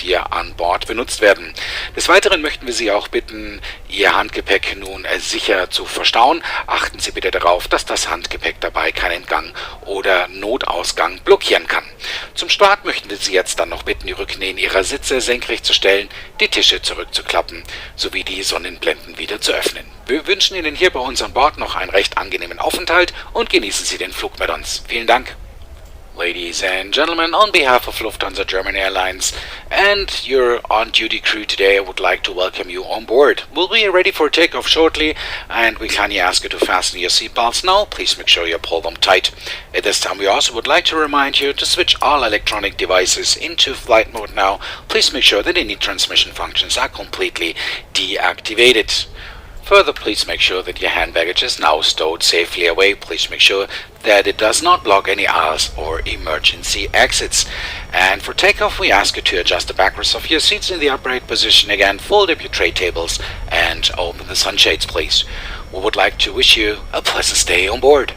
hier an Bord benutzt werden. Des Weiteren möchten wir Sie auch bitten, Ihr Handgepäck nun sicher zu verstauen. Achten Sie bitte darauf, dass das Handgepäck dabei keinen Gang oder Notausgang blockieren kann. Zum Start möchten wir Sie jetzt dann noch bitten, die Rückenlehnen Ihrer Sitze senkrecht zu stellen, die Tische zurückzuklappen sowie die Sonnenblenden wieder zu öffnen. Wir wünschen Ihnen hier bei uns an Bord noch einen recht angenehmen Aufenthalt und genießen Sie den Flug mit uns. Vielen Dank. Ladies and gentlemen, on behalf of Lufthansa German Airlines and your on-duty crew today, I would like to welcome you on board. We'll be ready for takeoff shortly, and we kindly ask you to fasten your seatbelts now. Please make sure you pull them tight. At this time, we also would like to remind you to switch all electronic devices into flight mode now. Please make sure that any transmission functions are completely deactivated. Further, please make sure that your hand baggage is now stowed safely away. Please make sure that it does not block any aisles or emergency exits. And for takeoff, we ask you to adjust the backrest of your seats in the upright position again, fold up your tray tables, and open the sunshades, please. We would like to wish you a pleasant stay on board.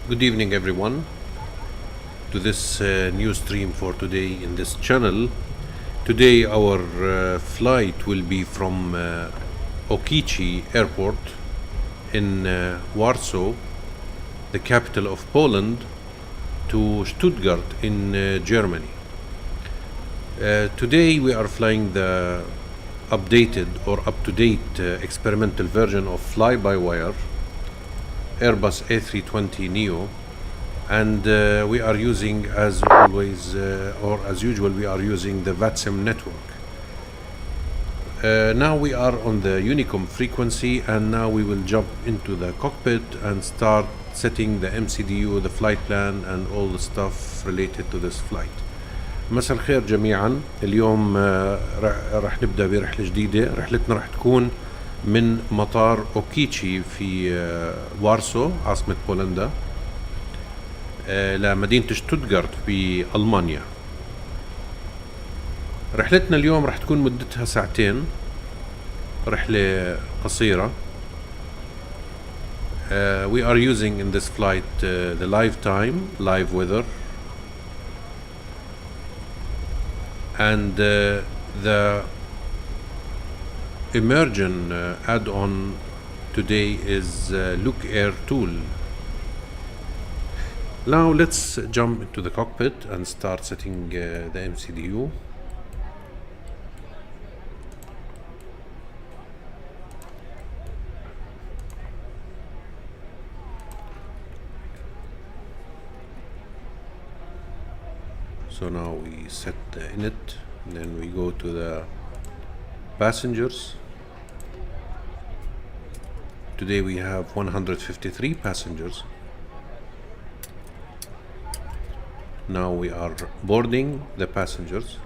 Good evening everyone to this new stream for today in this channel. Today our flight will be from Okichi airport in Warsaw, the capital of Poland, to Stuttgart in Germany. Today we are flying the updated or up-to-date experimental version of fly-by-wire Airbus A320neo, and we are using, as always or as usual, we are using the Vatsim network. Now we are on the Unicom frequency, and now we will jump into the cockpit and start setting the MCDU, the flight plan, and all the stuff related to this flight. مساء الخير جميعا. اليوم راح نبدأ برحلة جديدة. رحلتنا راح تكون من مطار أوكيتشي في وارسو عاصمة بولندا لمدينة شتوتغارت في ألمانيا. رحلتنا اليوم راح تكون مدتها ساعتين، رحلة قصيرة. We are using in this flight the live time, live weather, and the emerging add-on today is Look Air tool. Now let's jump into the cockpit and start setting the MCDU. So now we set the init, and then we go to the passengers. Today we have 153 passengers. Now we are boarding the passengers.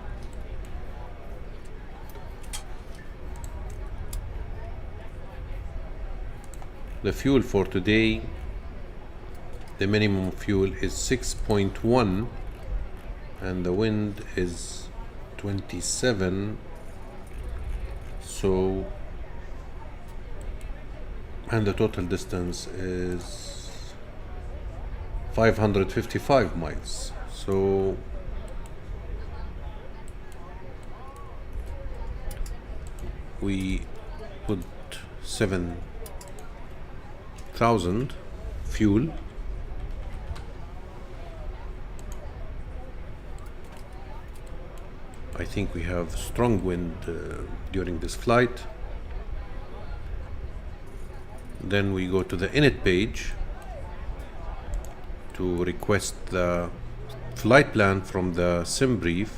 The fuel for today, the minimum fuel is 6.1, and the wind is 27. So, and the total distance is 555 miles. So we put 7,000 fuel. I think we have strong wind during this flight. Then we go to the init page to request the flight plan from the sim brief.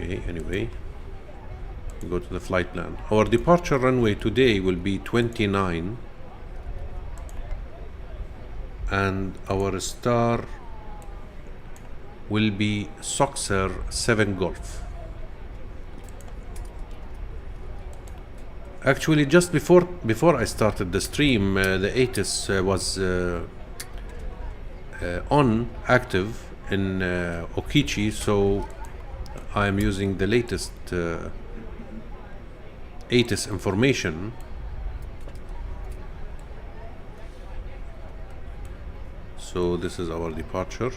Okay, anyway, we go to the flight plan. Our departure runway today will be 29, and our star will be Soxer 7 Golf. Actually, just before I started the stream, the ATIS was on active in Okichi, so I am using the latest ATIS information. So this is our departure.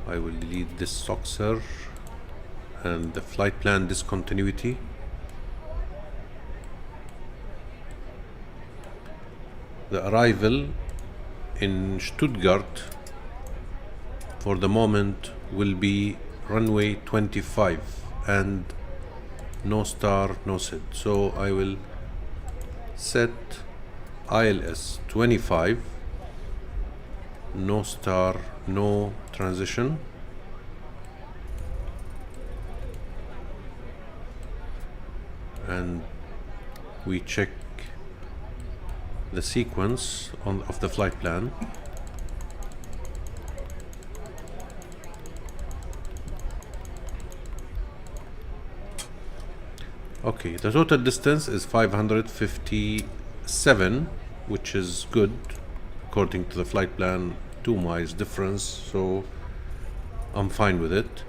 I will delete this Soxer and the flight plan discontinuity. The arrival in Stuttgart for the moment will be runway 25 and no star, no SID. So I will set ILS 25, no star, no transition. And we check the sequence of the flight plan. Okay, the total distance is 557, which is good according to the flight plan, 2 miles difference, so I'm fine with it.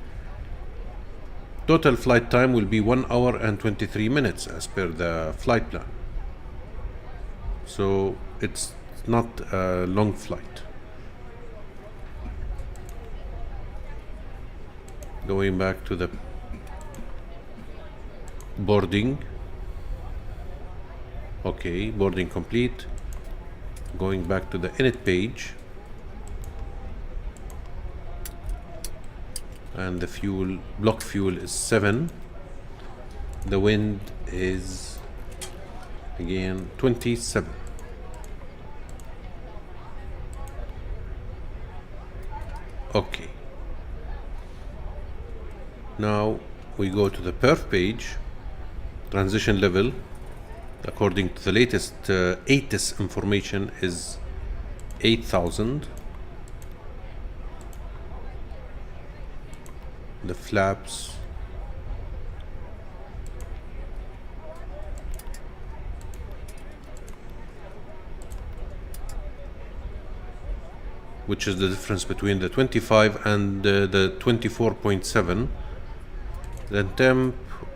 Total flight time will be 1 hour and 23 minutes as per the flight plan. So it's not a long flight. Going back to the boarding. Okay, boarding complete. Going back to the init page. And the fuel, block fuel is 7. The wind is again 27. Okay. Now we go to the perf page. Transition level, according to the latest ATIS information, is 8,000. The flaps, which is the difference between the 25 and the 24.7. The temp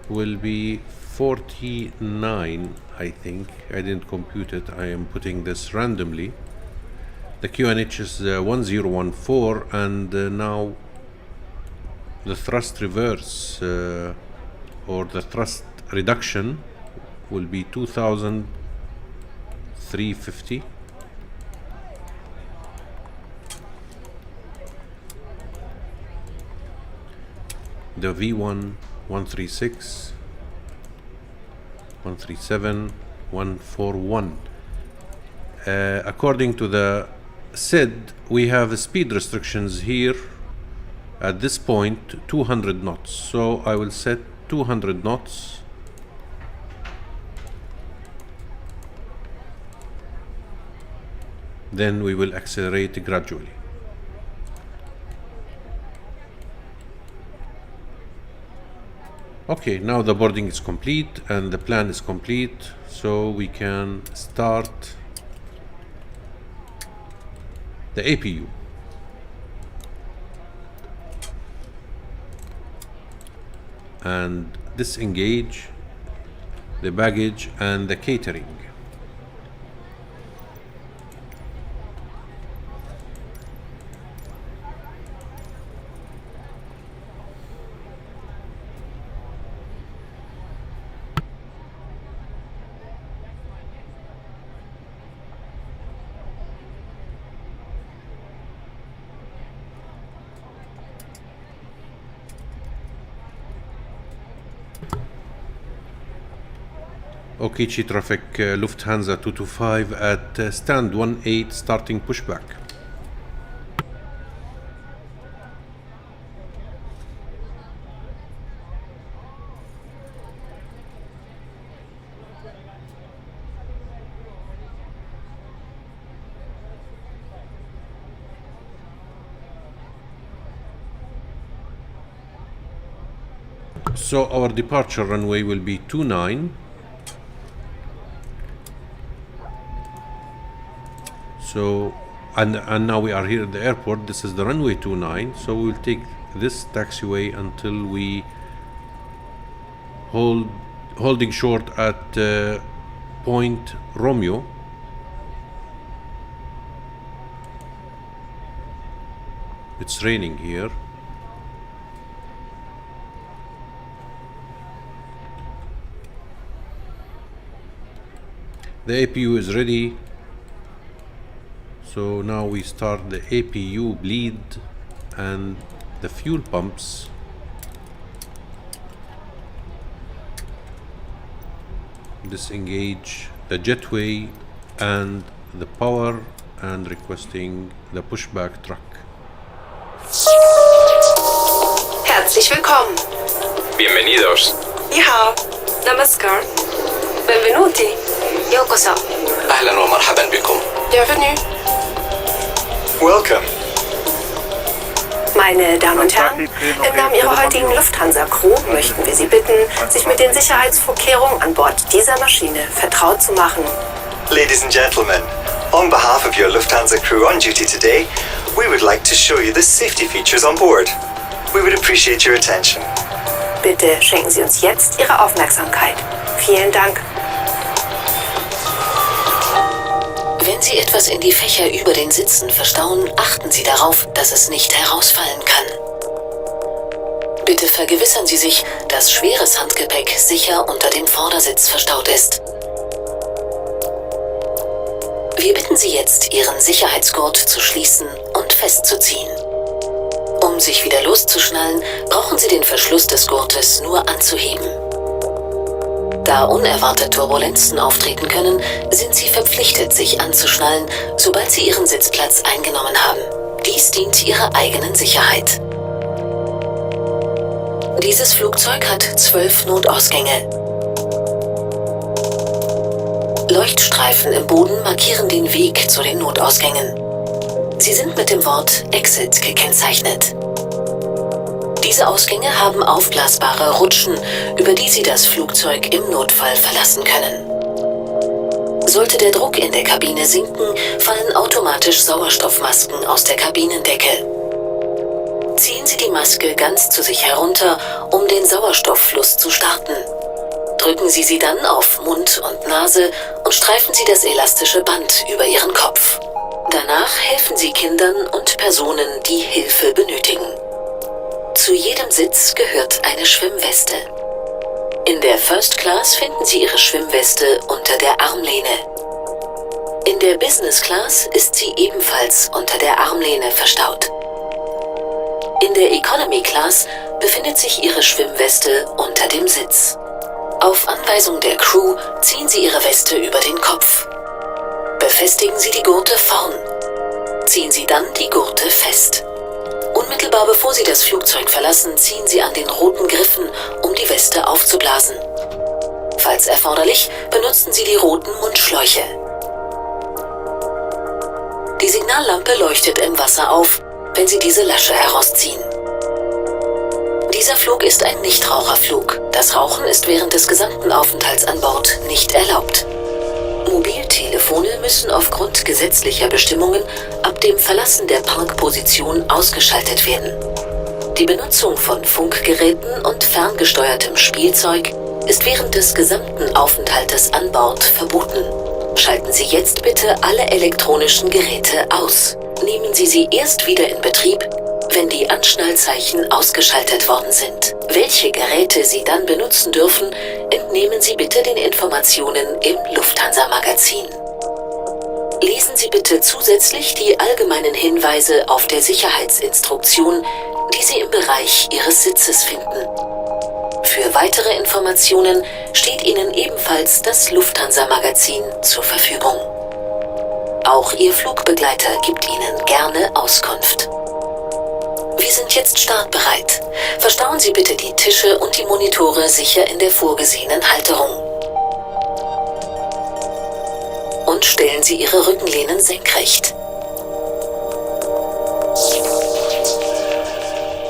will be 49, I think. I didn't compute it. I am putting this randomly. The QNH is 1014, and now the thrust reverse or the thrust reduction will be 2,350. The V1 136, 137, 141. According to the SID, we have speed restrictions here at this point, 200 knots. So I will set 200 knots. Then we will accelerate gradually. Okay, now the boarding is complete and the plan is complete, so we can start the APU. And disengage the baggage and the catering. Okichi traffic, Lufthansa 225 at stand 18 starting pushback. So our departure runway will be 29. So, and now we are here at the airport. This is the runway 29. So we will take this taxiway until we holding short at Point Romeo. It's raining here. The APU is ready. So now we start the APU bleed and the fuel pumps. Disengage the jetway and the power and requesting the pushback truck. Herzlich willkommen. Bienvenidos. Ni hao. Namaskar. Benvenuti. Yokoso. أهلا ومرحبا بكم. Bienvenue. Welcome. Meine Damen und Herren, im Namen Ihrer heutigen Lufthansa-Crew möchten wir Sie bitten, sich mit den Sicherheitsvorkehrungen an Bord dieser Maschine vertraut zu machen. Ladies and gentlemen, on behalf of your Lufthansa crew on duty today, we would like to show you the safety features on board. We would appreciate your attention. Bitte schenken Sie uns jetzt Ihre Aufmerksamkeit. Vielen Dank. Wenn Sie etwas in die Fächer über den Sitzen verstauen, achten Sie darauf, dass es nicht herausfallen kann. Bitte vergewissern Sie sich, dass schweres Handgepäck sicher unter dem Vordersitz verstaut ist. Wir bitten Sie jetzt, Ihren Sicherheitsgurt zu schließen und festzuziehen. Um sich wieder loszuschnallen, brauchen Sie den Verschluss des Gurtes nur anzuheben. Da unerwartet Turbulenzen auftreten können, sind Sie verpflichtet, sich anzuschnallen, sobald Sie Ihren Sitzplatz eingenommen haben. Dies dient Ihrer eigenen Sicherheit. Dieses Flugzeug hat 12 Notausgänge. Leuchtstreifen im Boden markieren den Weg zu den Notausgängen. Sie sind mit dem Wort Exit gekennzeichnet. Diese Ausgänge haben aufblasbare Rutschen, über die Sie das Flugzeug im Notfall verlassen können. Sollte der Druck in der Kabine sinken, fallen automatisch Sauerstoffmasken aus der Kabinendecke. Ziehen Sie die Maske ganz zu sich herunter, um den Sauerstofffluss zu starten. Drücken Sie sie dann auf Mund und Nase und streifen Sie das elastische Band über Ihren Kopf. Danach helfen Sie Kindern und Personen, die Hilfe benötigen. Zu jedem Sitz gehört eine Schwimmweste. In der First Class finden Sie Ihre Schwimmweste unter der Armlehne. In der Business Class ist sie ebenfalls unter der Armlehne verstaut. In der Economy Class befindet sich Ihre Schwimmweste unter dem Sitz. Auf Anweisung der Crew ziehen Sie Ihre Weste über den Kopf. Befestigen Sie die Gurte vorn. Ziehen Sie dann die Gurte fest. Unmittelbar bevor Sie das Flugzeug verlassen, ziehen Sie an den roten Griffen, um die Weste aufzublasen. Falls erforderlich, benutzen Sie die roten Mundschläuche. Die Signallampe leuchtet im Wasser auf, wenn Sie diese Lasche herausziehen. Dieser Flug ist ein Nichtraucherflug. Das Rauchen ist während des gesamten Aufenthalts an Bord nicht erlaubt. Mobiltelefone müssen aufgrund gesetzlicher Bestimmungen ab dem Verlassen der Parkposition ausgeschaltet werden. Die Benutzung von Funkgeräten und ferngesteuertem Spielzeug ist während des gesamten Aufenthaltes an Bord verboten. Schalten Sie jetzt bitte alle elektronischen Geräte aus. Nehmen Sie sie erst wieder in Betrieb, wenn die Anschnallzeichen ausgeschaltet worden sind. Welche Geräte Sie dann benutzen dürfen, entnehmen Sie bitte den Informationen im Lufthansa-Magazin. Lesen Sie bitte zusätzlich die allgemeinen Hinweise auf der Sicherheitsinstruktion, die Sie im Bereich Ihres Sitzes finden. Für weitere Informationen steht Ihnen ebenfalls das Lufthansa-Magazin zur Verfügung. Auch Ihr Flugbegleiter gibt Ihnen gerne Auskunft. Wir sind jetzt startbereit. Verstauen Sie bitte die Tische und die Monitore sicher in der vorgesehenen Halterung. Und stellen Sie Ihre Rückenlehnen senkrecht.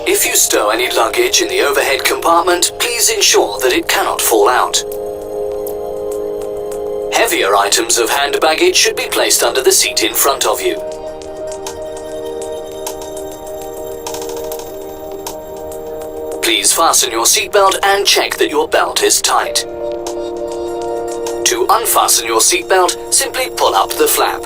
If you stow any luggage in the overhead compartment, please ensure that it cannot fall out. Heavier items of hand baggage should be placed under the seat in front of you. Please fasten your seatbelt and check that your belt is tight. To unfasten your seatbelt, simply pull up the flap.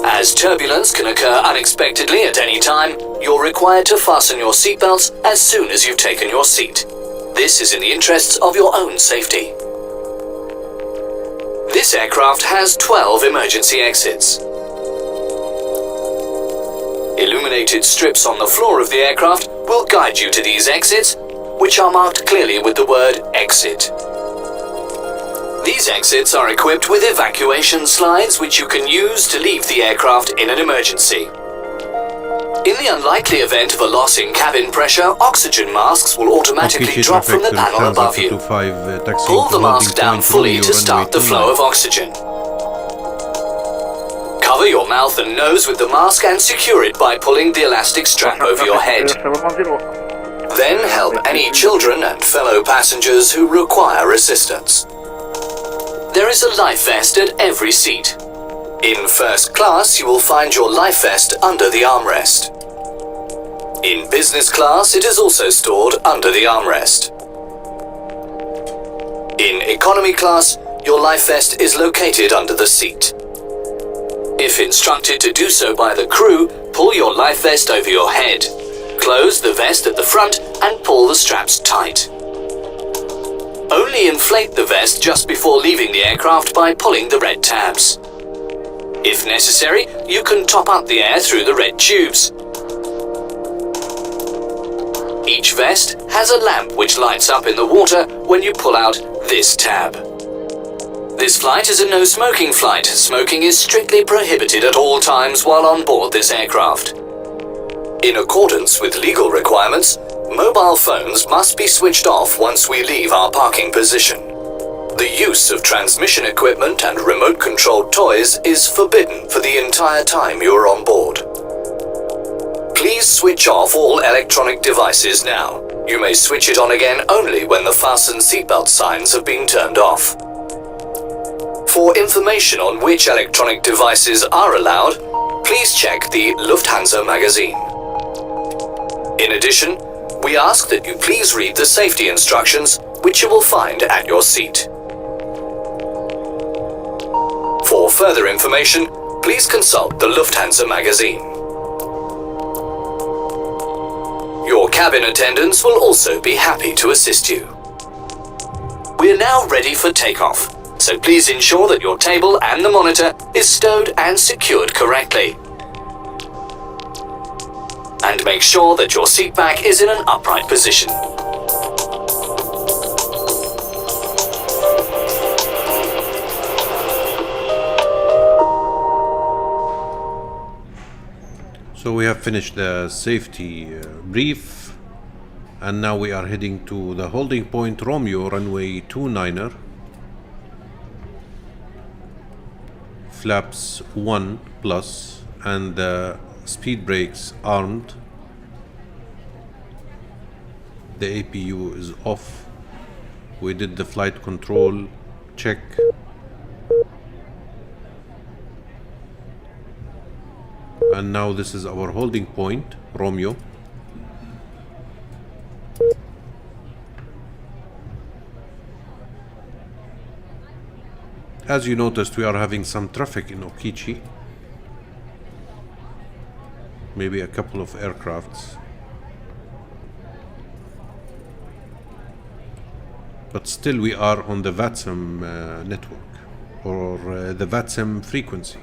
As turbulence can occur unexpectedly at any time, you're required to fasten your seatbelts as soon as you've taken your seat. This is in the interests of your own safety. This aircraft has 12 emergency exits. Illuminated strips on the floor of the aircraft will guide you to these exits, which are marked clearly with the word exit. These exits are equipped with evacuation slides which you can use to leave the aircraft in an emergency. In the unlikely event of a loss in cabin pressure, oxygen masks will automatically drop from the panel above you. Pull the mask down fully to start the flow of oxygen. Cover your mouth and nose with the mask and secure it by pulling the elastic strap over your head. Then help any children and fellow passengers who require assistance. There is a life vest at every seat. In first class, you will find your life vest under the armrest. In business class, it is also stored under the armrest. In economy class, your life vest is located under the seat. If instructed to do so by the crew, pull your life vest over your head. Close the vest at the front and pull the straps tight. Only inflate the vest just before leaving the aircraft by pulling the red tabs. If necessary, you can top up the air through the red tubes. Each vest has a lamp which lights up in the water when you pull out this tab. This flight is a no-smoking flight. Smoking is strictly prohibited at all times while on board this aircraft. In accordance with legal requirements, mobile phones must be switched off once we leave our parking position. The use of transmission equipment and remote-controlled toys is forbidden for the entire time you are on board. Please switch off all electronic devices now. You may switch it on again only when the fasten seatbelt signs have been turned off. For information on which electronic devices are allowed, please check the Lufthansa magazine. In addition, we ask that you please read the safety instructions, which you will find at your seat. For further information, please consult the Lufthansa magazine. Your cabin attendants will also be happy to assist you. We're now ready for takeoff, so please ensure that your table and the monitor is stowed and secured correctly. And make sure that your seat back is in an upright position. So we have finished the safety brief, and now we are heading to the holding point Romeo, runway 29er, flaps 1 plus, and the speed brakes armed. The APU is off. We did the flight control check. And now this is our holding point, Romeo. As you noticed, we are having some traffic in Okichi. Maybe a couple of aircrafts. But still we are on the Vatsim network, or the Vatsim frequency.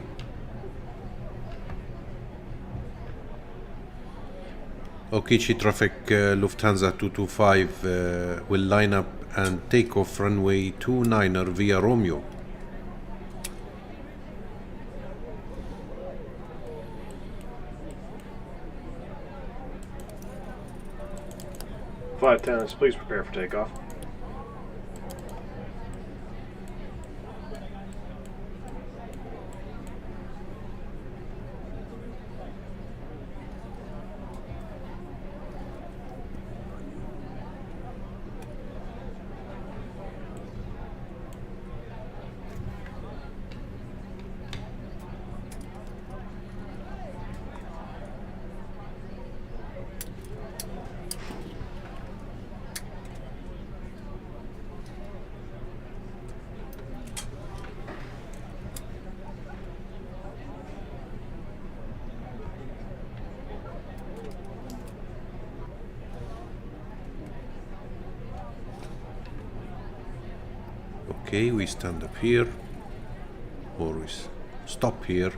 Okichi traffic Lufthansa 225 will line up and take off runway 29er via Romeo. Flight attendants, please prepare for takeoff. Okay, we stand up here, or we stop here.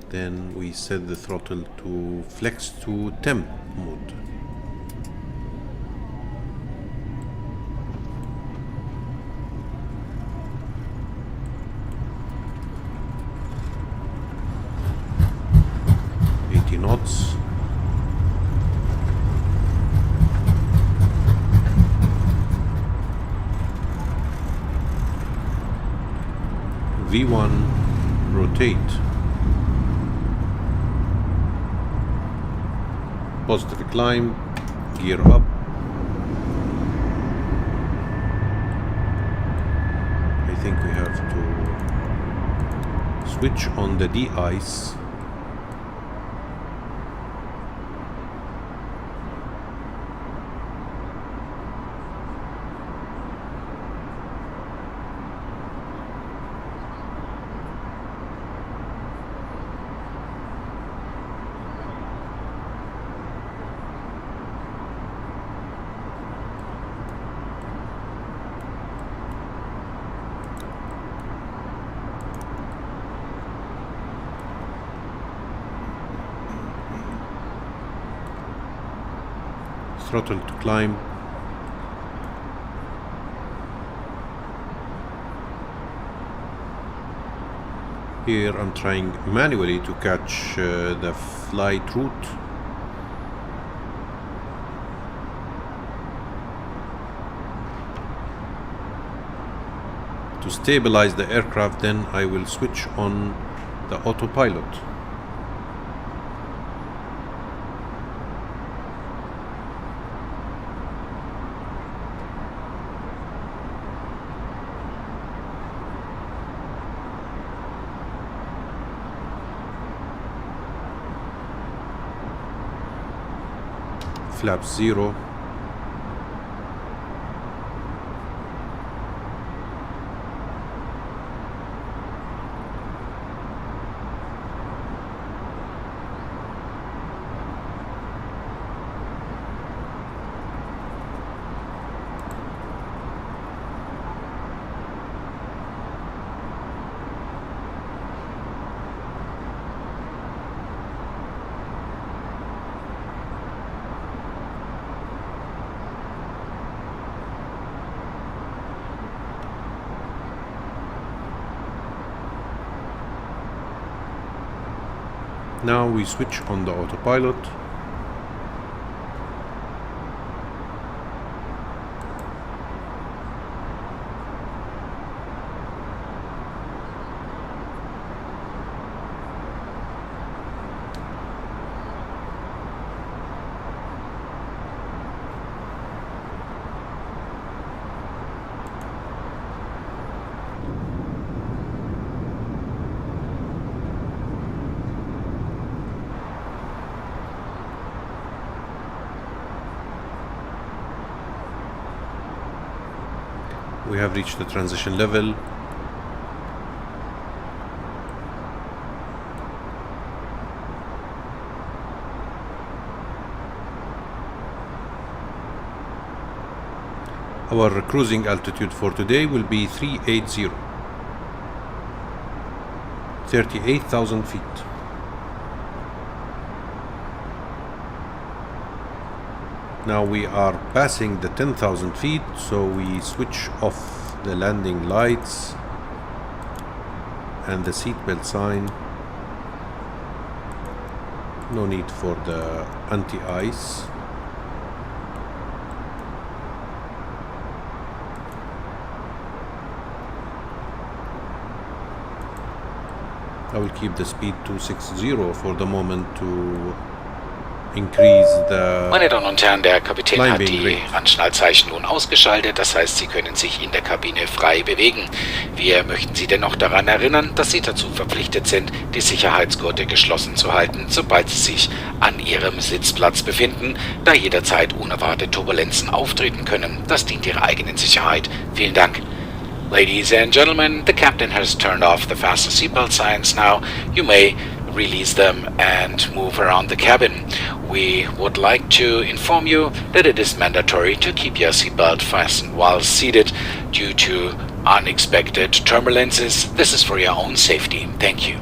Then we set the throttle to flex to temp mode. Knots. V1, rotate. Positive climb, gear up. I think we have to switch on the de-ice. Throttle to climb. Here I'm trying manually to catch the flight route. To stabilize the aircraft, then I will switch on the autopilot. Flap 0. Now we switch on the autopilot. We have reached the transition level. Our cruising altitude for today will be 380, 38,000 feet. Now we are passing the 10,000 feet, so we switch off the landing lights and the seatbelt sign. No need for the anti-ice. I will keep the speed to 60 for the moment to increase the Meine Damen und Herren, der Kapitän hat climbing die rate. Anschnallzeichen nun ausgeschaltet, das heißt, Sie können sich in der Kabine frei bewegen. Wir möchten Sie dennoch daran erinnern, dass Sie dazu verpflichtet sind, die Sicherheitsgurte geschlossen zu halten, sobald Sie sich an Ihrem Sitzplatz befinden, da jederzeit unerwartete Turbulenzen auftreten können. Das dient Ihrer eigenen Sicherheit. Vielen Dank. Ladies and gentlemen, the captain has turned off the fasten seatbelt signs now. You may release them and move around the cabin. We would like to inform you that it is mandatory to keep your seatbelt fastened while seated due to unexpected turbulences. This is for your own safety. Thank you.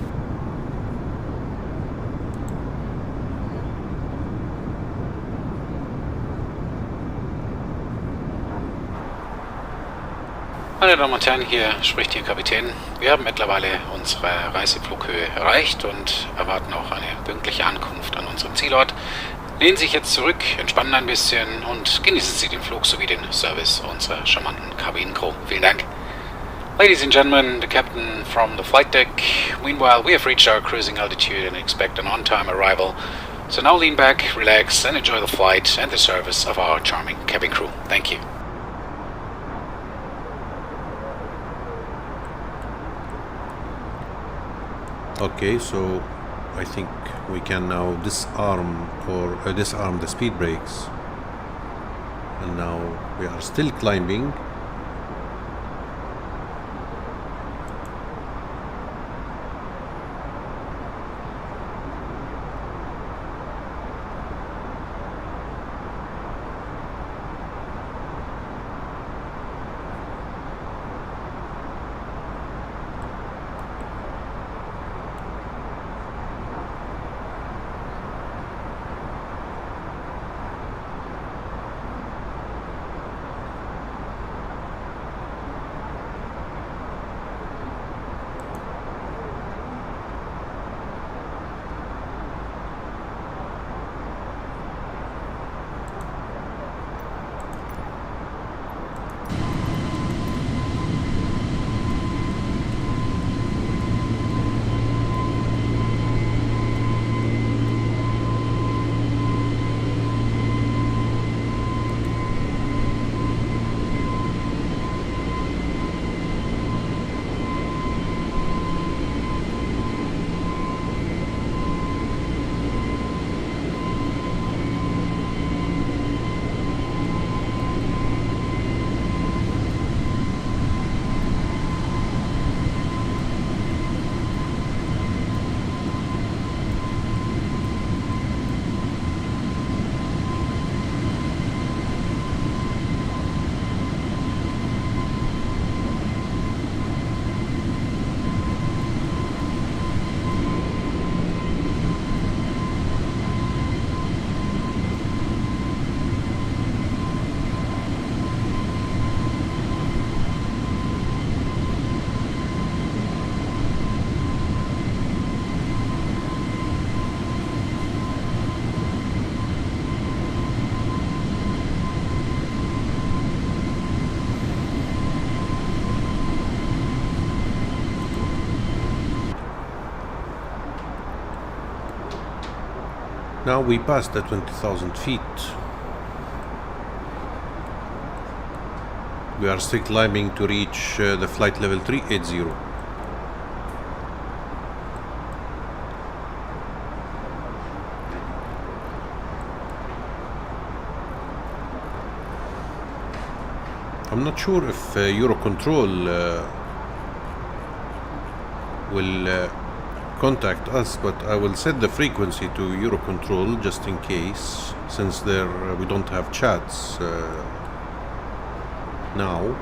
Meine Damen und Herren, hier spricht Ihr Kapitän. Wir haben mittlerweile unsere Reiseflughöhe erreicht und erwarten auch eine pünktliche Ankunft an unserem Zielort. Lehnen Sie sich jetzt zurück, entspannen ein bisschen und genießen Sie den Flug sowie den Service unserer charmanten Kabinencrew. Vielen Dank. Ladies and gentlemen, the captain from the flight deck. Meanwhile, we have reached our cruising altitude and expect an on-time arrival. So now lean back, relax, and enjoy the flight and the service of our charming cabin crew. Thank you. Okay, so I think we can now disarm the speed brakes, and now we are still climbing. Now we passed the 20,000 feet. We are still climbing to reach the flight level 380. I'm not sure if Eurocontrol will contact us, but I will set the frequency to Eurocontrol just in case, since we don't have chats now.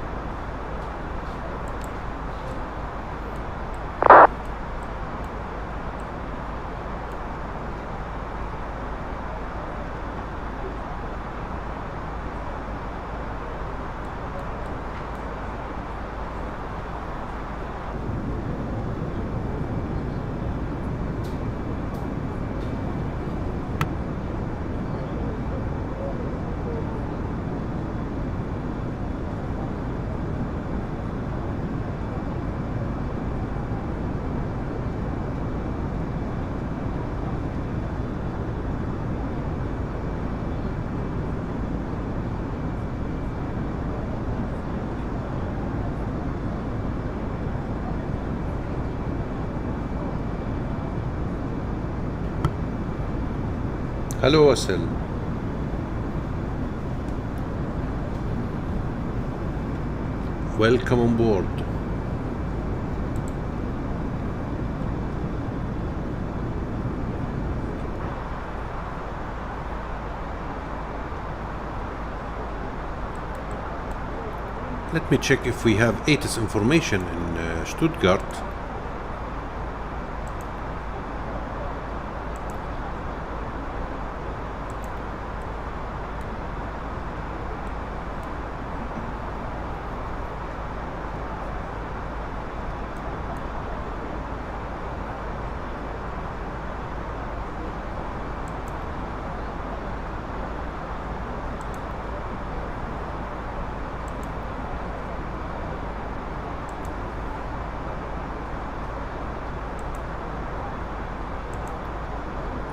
Hello, Asil. Welcome on board. Let me check if we have ATIS information in Stuttgart.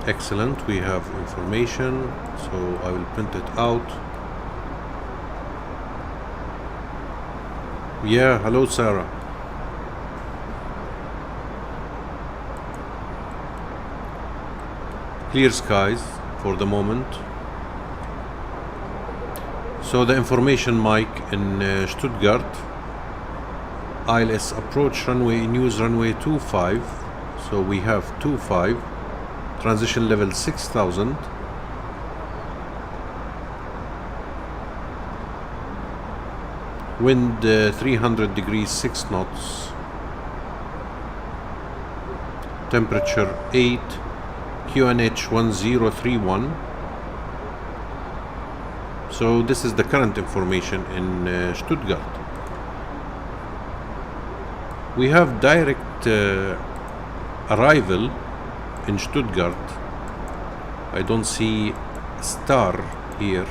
Excellent, we have information, so I will print it out. Yeah, hello Sarah. Clear skies for the moment. So the information mic in Stuttgart, ILS approach runway in use runway 25. So we have 25, transition level 6000. Wind 300 degrees 6 knots. Temperature 8, QNH 1031. So this is the current information in Stuttgart. We have direct arrival in Stuttgart. I don't see star here,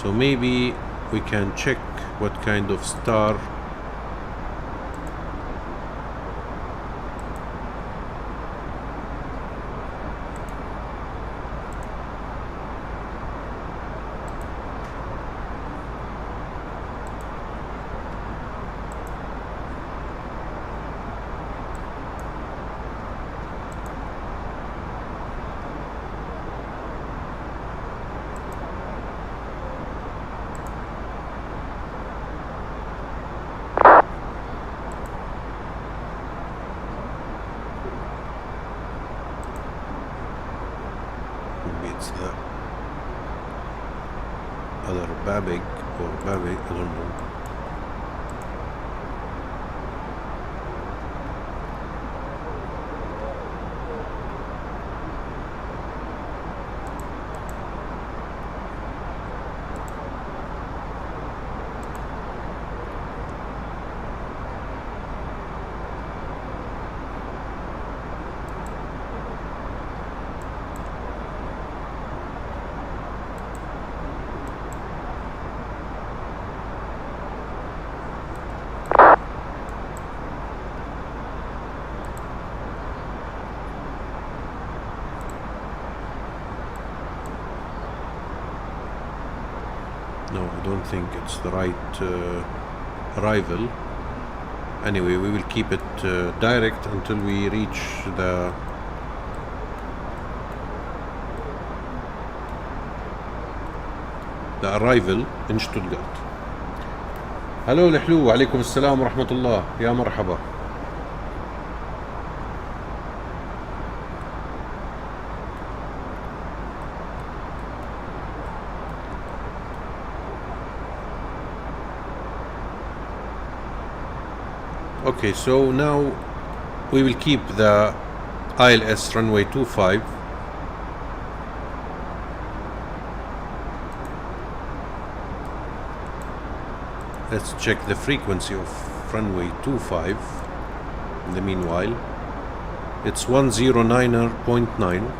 so maybe we can check what kind of star. It's the other Babig or Babig, I don't know. No, I don't think it's the right arrival. Anyway, we will keep it direct until we reach the arrival in Stuttgart. Hello الحلو, عليكم السلام ورحمة الله, يا مرحبا. Okay, so now we will keep the ILS runway 25. Let's check the frequency of runway 25. In the meanwhile, it's 109.9.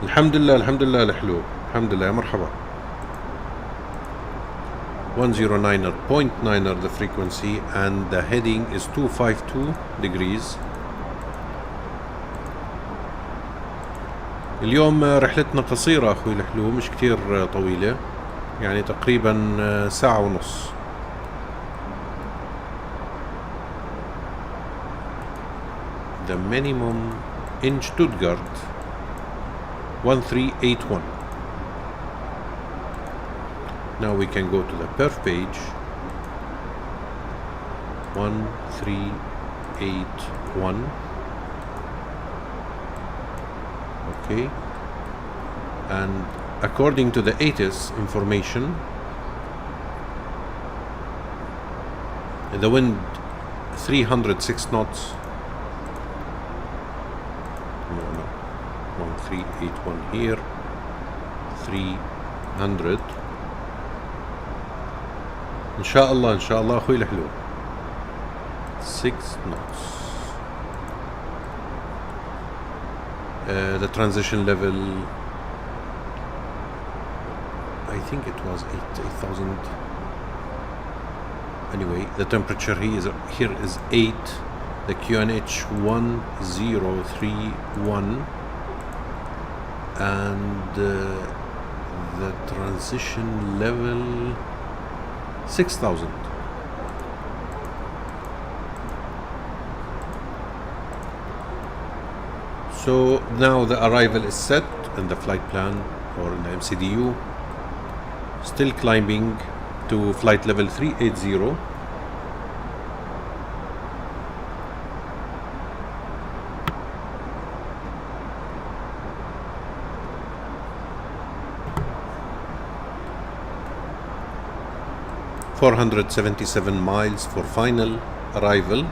الحمد لله الحلو, الحمد لله, مرحبا. 109.9 the frequency and the heading is 252 degrees. اليوم رحلتنا قصيرة أخوي الحلو, مش كتير طويلة, يعني تقريبا ساعة ونص. The minimum in Stuttgart 1381. Now we can go to the perf page. 1381. Okay. And according to the ATIS information, the wind 306 knots. 1381 here, 300. إن شاء الله أخوي الحلو. 6 knots. The transition level, I think it was 8,000. Anyway, the temperature here is 8, the QNH 1031, and the transition level 6000. So now the arrival is set in the flight plan or in the MCDU, still climbing to flight level 380. $477 miles for final arrival.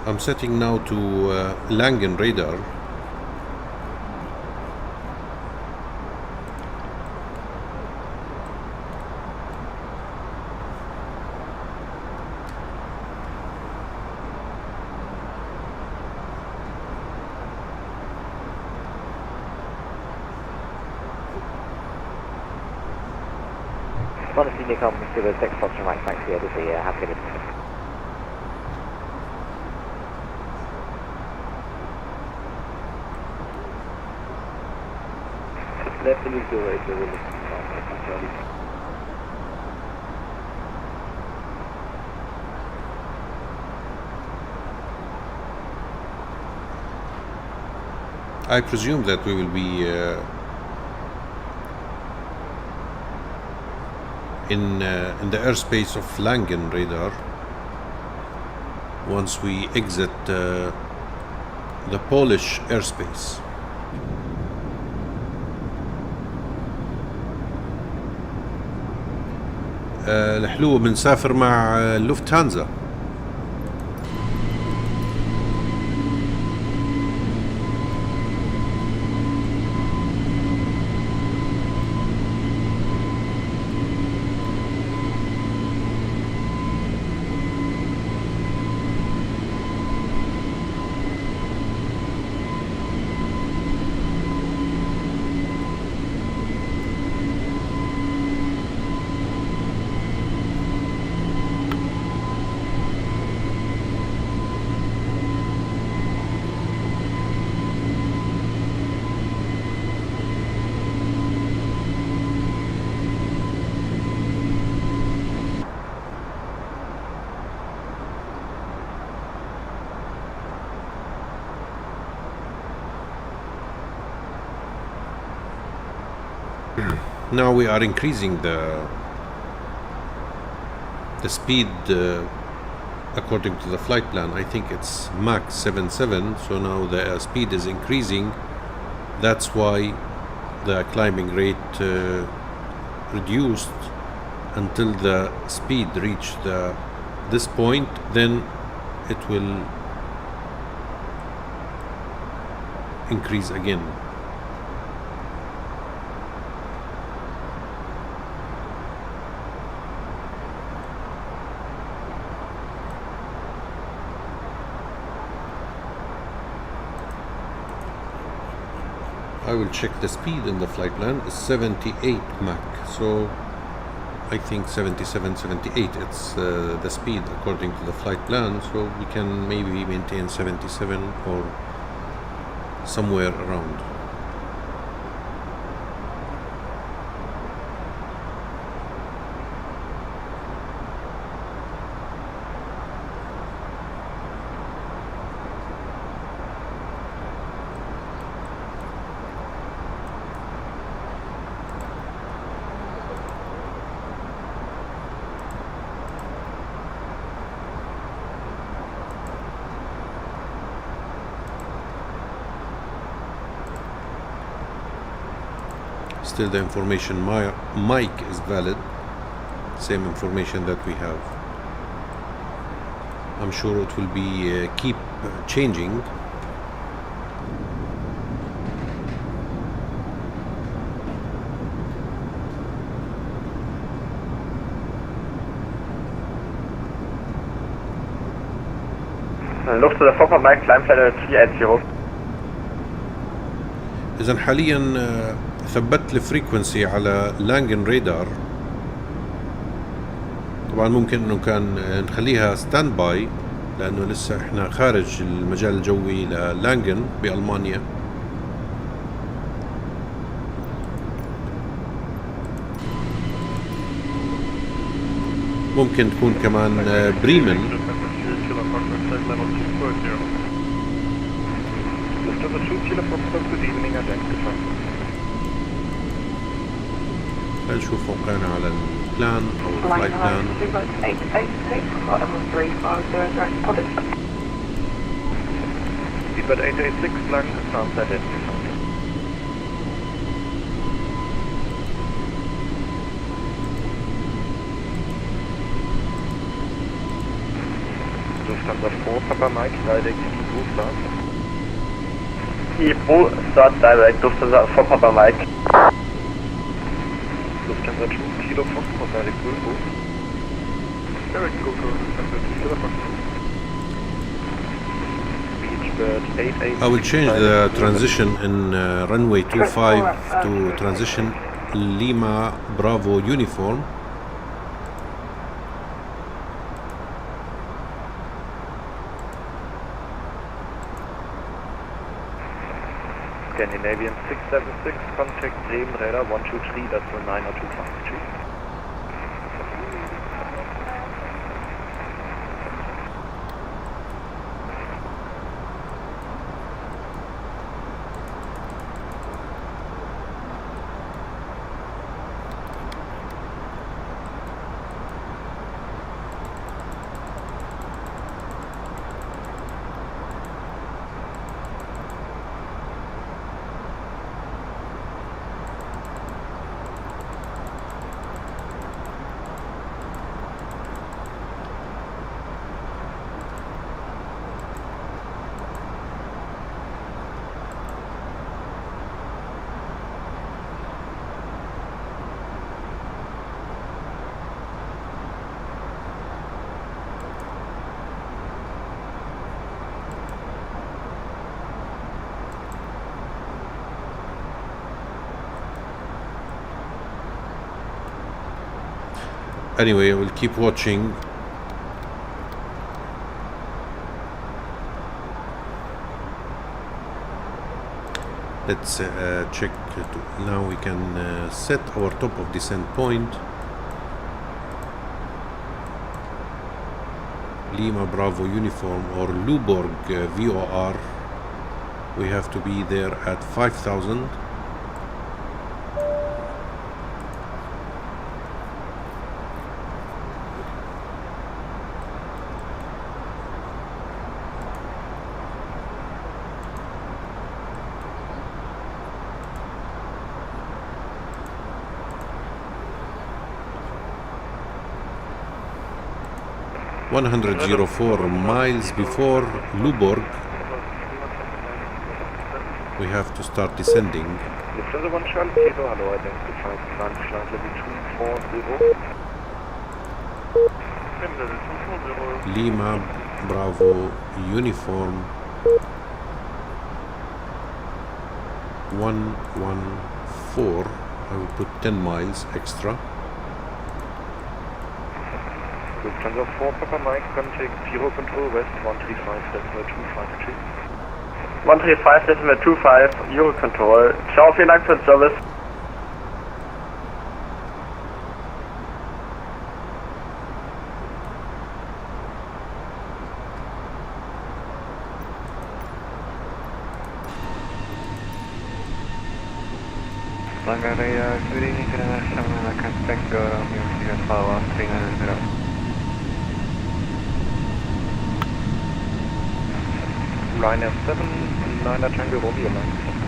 I'm setting now to Langen radar. Senior comes to the 6 option right back here to the happy to left and go right, they will listen to I presume that we will be in the airspace of Langen radar once we exit the Polish airspace. الحلو بنسافر مع لوفتهانزا. Now we are increasing the speed according to the flight plan. I think it's Mach 77, so now the speed is increasing. That's why the climbing rate reduced until the speed reached this point, then it will increase again. I will check the speed in the flight plan. It's 78 Mach, so I think 77, 78 it's the speed according to the flight plan, so we can maybe maintain 77 or somewhere around. Still the information, my mic is valid, same information that we have. I'm sure it will be keep changing. Lufthansa Fokker Mike, Climb 380. إذا حاليا ثبت الفريكونسي على لانجن رادار. طبعا ممكن انه كان نخليها ستاند باي لانه لسه احنا خارج المجال الجوي للانجن بألمانيا. ممكن تكون كمان بريمن. نشوف فوقنا على البلان او الفلايت بلان. Speedbird 886 lang, sounds identified. Lufthansa 4, Papa Mike, direct to Booster. Hebrew, start direct, Lufthansa 4, Papa Mike. Lufthansa 2, Kilo Fox, direct to Booster. Direct to Lufthansa 2, Kilo Fox. I will change the transition in runway 25 to transition Lima Bravo uniform. Scandinavian 676, contact Bremen radar 123, that's a 90253. Anyway, I will keep watching. Let's check. Now we can set our top of descent point. Lima Bravo uniform or Luborg VOR. We have to be there at 5,000. .104 miles before Luborg, we have to start descending. Lufthansa 1 Charlie Kilo, hello, identified, land flight level 240. Lima Bravo uniform. 114. I will put 10 miles extra. Lufthansa 4 Papa Mike, contact 0 control west 135.25. 135.25 Euro Control. Ciao, vielen Dank für den Service. Langaria, good evening, international contact, music power 300. Ryanair 7, 9er Tango Romeo, line 7,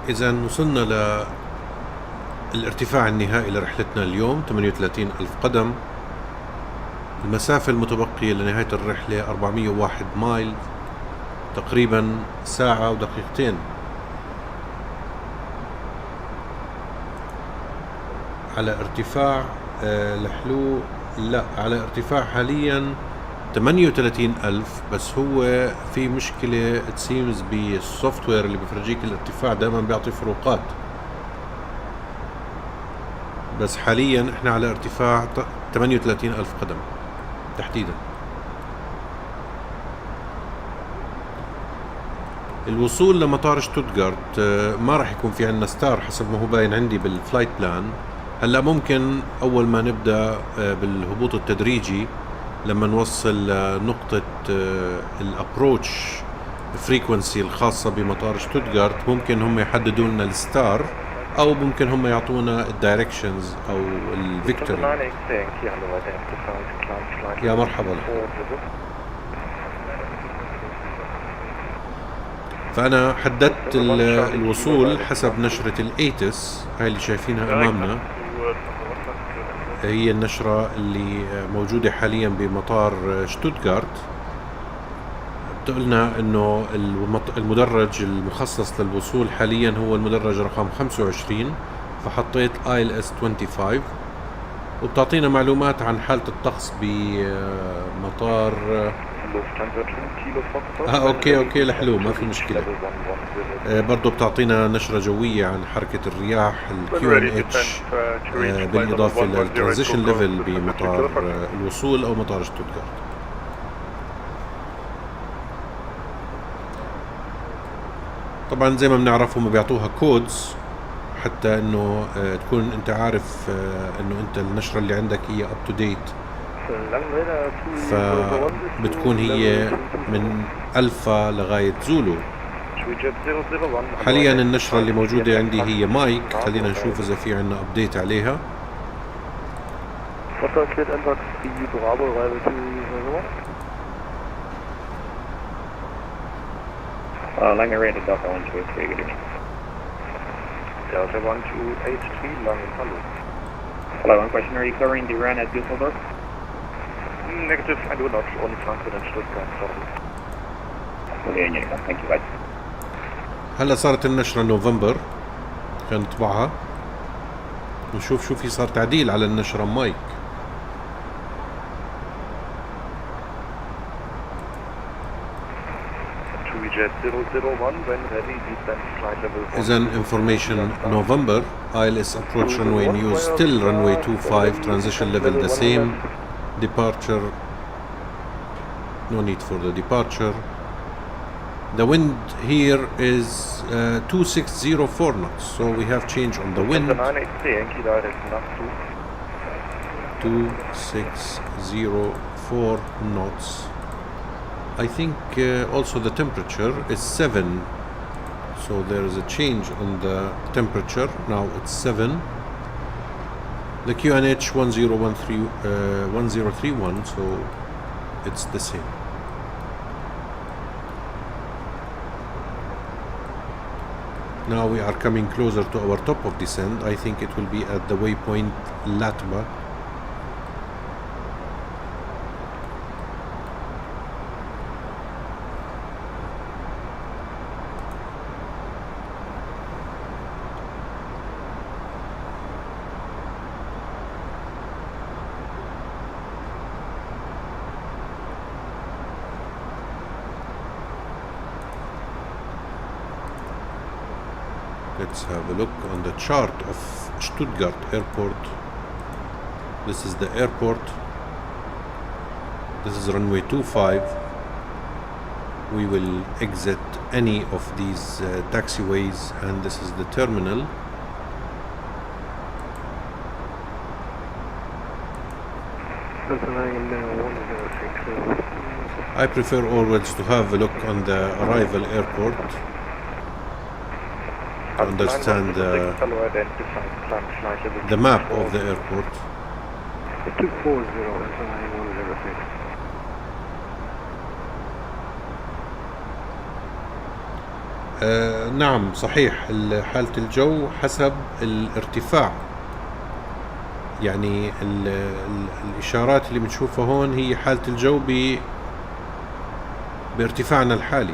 إذا وصلنا للارتفاع النهائي لرحلتنا اليوم 38,000 قدم. المسافة المتبقية لنهاية الرحلة 401 مايل، تقريبا ساعة ودقيقتين. على ارتفاع لحلو، لا على ارتفاع حاليا 38,000، بس هو في مشكلة تسيمز بالسوفت وير اللي بفرجيك الارتفاع دائما بيعطي فروقات، بس حاليا احنا على ارتفاع 38,000 قدم تحديدا. الوصول لمطار شتوتغارت ما راح يكون في عندنا ستار حسب ما هو باين عندي بالفلايت بلان. هلا ممكن اول ما نبدا بالهبوط التدريجي لما نوصل نقطة الابروتش فريكونسي الخاصة بمطار شتوتغارت، ممكن هم يحددوا لنا الستار، او ممكن هم يعطونا الدايركشنز او الفيكتوري. يا مرحبا. فانا حددت الوصول حسب نشرة الايتس، هاي اللي شايفينها امامنا، هي النشرة اللي موجودة حاليا بمطار شتوتغارت. بتقولنا انه المدرج المخصص للوصول حاليا هو المدرج رقم 25، فحطيت ILS 25، وبتعطينا معلومات عن حالة الطقس بمطار اوكي لحلو، ما في مشكلة. برضو بتعطينا نشرة جوية عن حركة الرياح QNH، بالإضافة للترانزيشن ليفل بمطار الوصول أو مطار شتوتغارت. طبعا زي ما بنعرف هم بيعطوها كودز حتى انه تكون انت عارف انه انت النشرة اللي عندك هي up to date، فبتكون هي من ألفا لغاية زولو. حاليا النشرة اللي موجودة عندي هي مايك، خلينا نشوف إذا في عنا أبديت عليها. Lange Rate Delta 123, good evening. Delta 1283, Lange, hello. Hello, one question, are you covering the run at Düsseldorf? Negative, I do not, only Frankfurt and Stuttgart, sorry. Thank you, bye. هلا صارت النشرة نوفمبر، خلينا نطبعها ونشوف شو في صار تعديل على النشرة مايك. Jet 001, when ready, descend flight level Is an information November, ILS approach runway news, still runway 25, transition level the same, departure, no need for the departure. The wind here is 2604 knots, so we have change on the wind. 2604 knots. I think also the temperature is 7, so there is a change on the temperature. Now it's 7. The QNH 1031, so it's the same. Now we are coming closer to our top of descent. I think it will be at the waypoint Latba. Let's have a look on the chart of Stuttgart airport. This is the airport. This is runway 25. We will exit any of these taxiways, and this is the terminal. I prefer always to have a look on the arrival airport to understand the map of the airport. 240 نعم صحيح، حالة الجو حسب الارتفاع، يعني الإشارات اللي بنشوفها هون هي حالة الجو بارتفاعنا الحالي.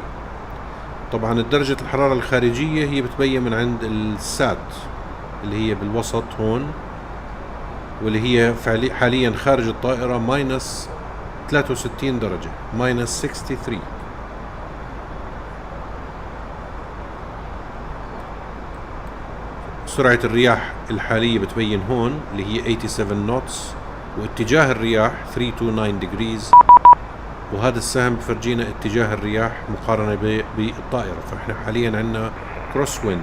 طبعا درجة الحرارة الخارجية هي بتبين من عند السات اللي هي بالوسط هون، واللي هي حاليا خارج الطائرة ماينس 63 درجة، ماينس 63. سرعة الرياح الحالية بتبين هون اللي هي 87 نوتس، واتجاه الرياح 329 degrees، وهذا السهم بفرجينا اتجاه الرياح مقارنة بالطائرة. فاحنا حاليا عندنا كروس ويند.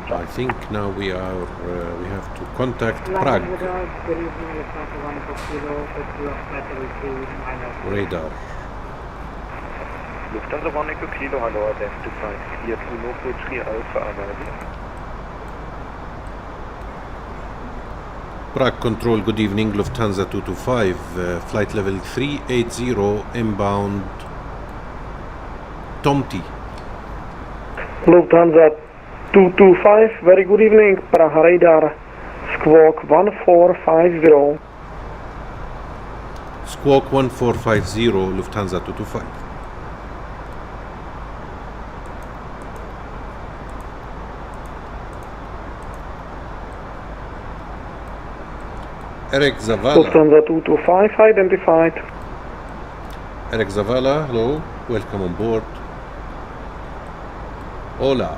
I think now we have to contact Prague. Radar. Lufthansa 1 Echo Kilo, hello, identified. Here to local 3 Alpha available. Prague Control, good evening, Lufthansa 225, flight level 380 inbound Tomty. Lufthansa 225, very good evening, Praha radar, squawk 1450. Squawk 1450, Lufthansa 225. Eric Zavala. Lufthansa 225 identified. Eric Zavala, hello, welcome on board. Hola.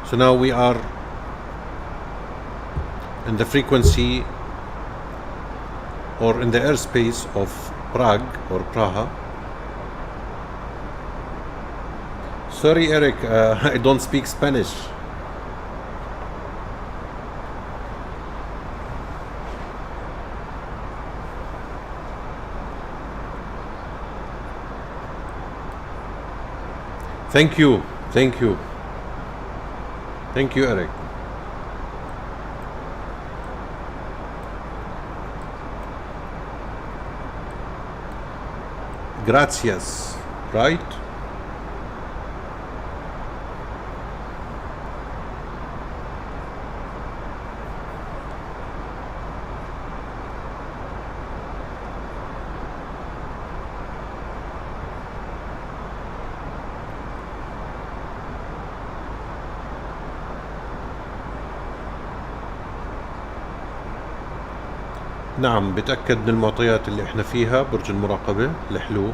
So now we are in the frequency or in the airspace of Prague or Praha. Sorry, Eric, I don't speak Spanish. Thank you, thank you. Thank you, Eric. Gracias, right? نعم، بتأكد من المعطيات اللي احنا فيها. برج المراقبة الحلو،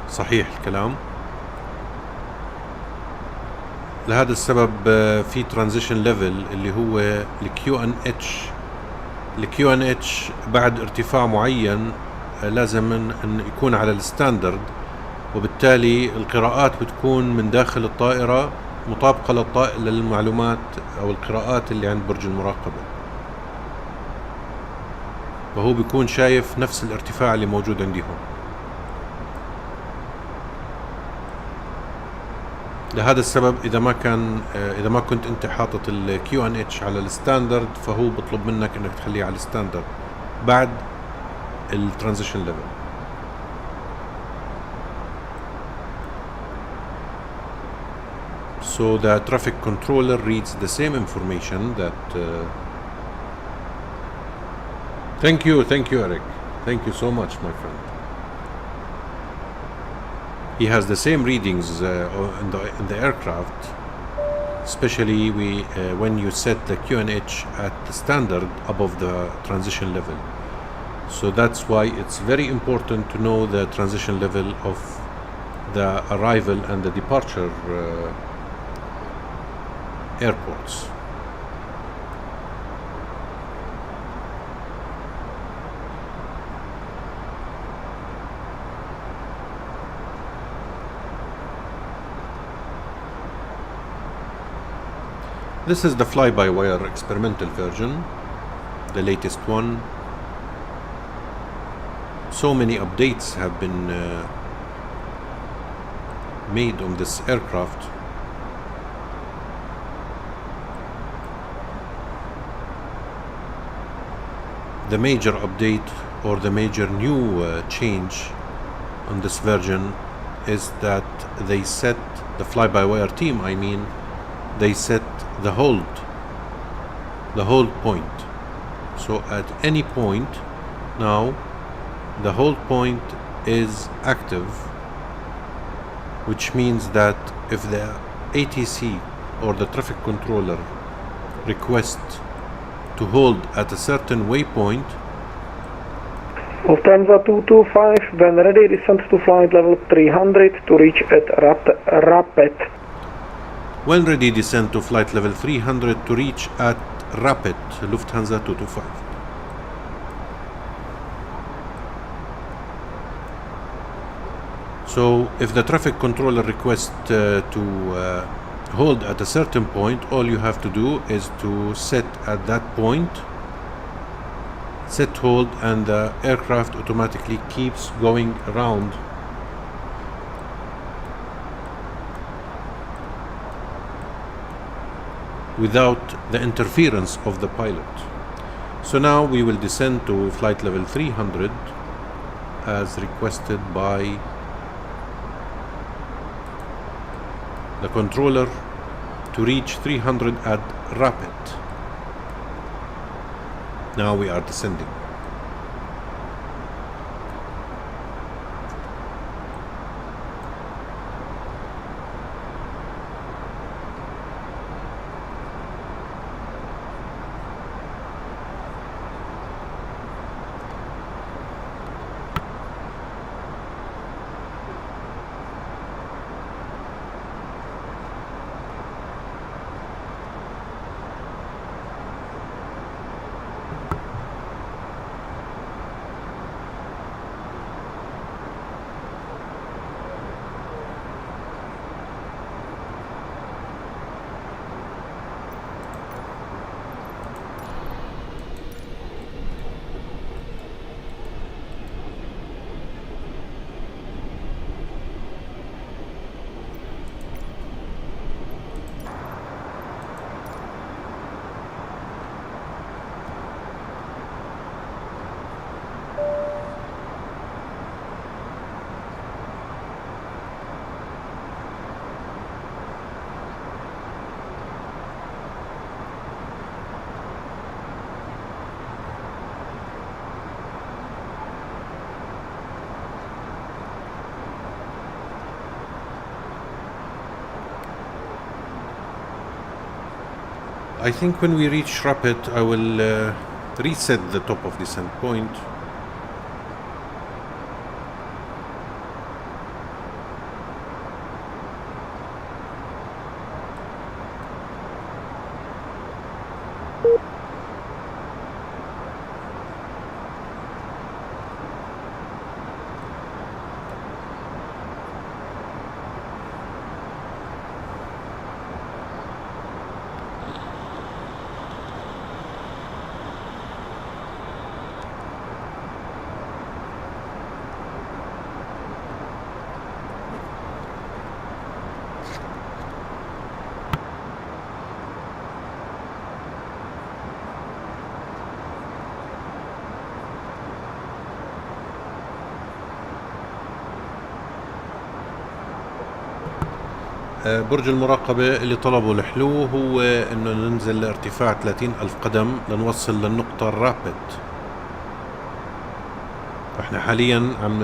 صحيح الكلام. لهذا السبب في ترانزيشن ليفل اللي هو الكيو ان اتش بعد ارتفاع معين لازم ان يكون على الستاندرد، وبالتالي القراءات بتكون من داخل الطائرة مطابقة للمعلومات او القراءات اللي عند برج المراقبة، وهو بيكون شايف نفس الارتفاع اللي موجود عندي هون. لهذا السبب اذا ما كنت انت حاطط الكيو ان اتش على الستاندرد، فهو بطلب منك انك تخليه على الستاندرد بعد الترانزيشن ليفل. So the traffic controller reads the same information that Thank you Eric, thank you so much my friend. He has the same readings in the aircraft, especially when you set the QNH at the standard above the transition level. So that's why it's very important to know the transition level of the arrival and the departure airports. This is the fly-by-wire experimental version, the latest one. So many updates have been made on this aircraft. The major update or the major new change on this version is that they set the fly-by-wire team, they set the hold point. So at any point now the hold point is active, which means that if the ATC or the traffic controller requests to hold at a certain waypoint, Lufthansa 225, when ready, descend to flight level 300 to reach at Rapid. When ready, descend to flight level 300 to reach at Rapid, Lufthansa 225. So if the traffic controller requests to hold at a certain point, all you have to do is to set at that point, set hold, and the aircraft automatically keeps going around without the interference of the pilot. So now we will descend to flight level 300 as requested by the controller to reach 300 at Rapid. Now we are descending. I think when we reach Rapid, I will reset the top of descent point. برج المراقبة اللي طلبوا الحلو هو انه ننزل لارتفاع 30,000 قدم لنوصل للنقطة الرابد. احنا حاليا عم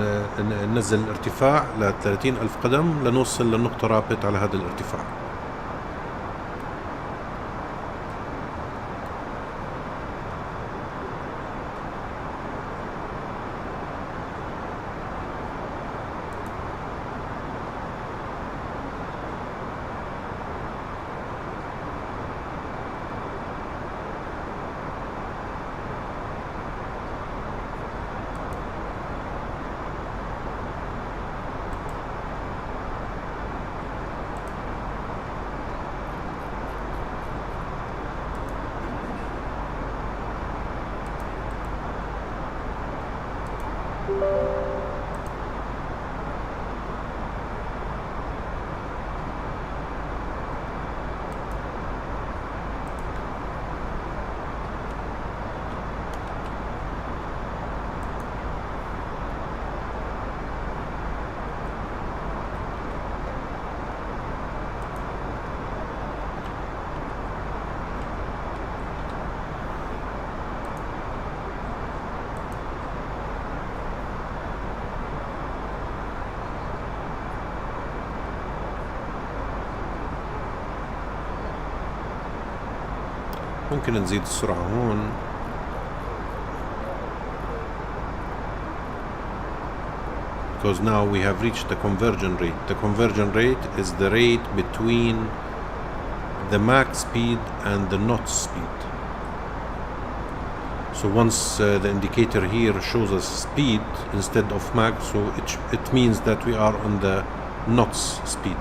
ننزل الارتفاع ل 30,000 قدم لنوصل للنقطة رابد على هذا الارتفاع. ممكن نزيد السرعة هون. Because now we have reached the conversion rate. The conversion rate is the rate between the Mach speed and the knot speed. So once the indicator here shows us speed instead of Mach, so it means that we are on the knots speed.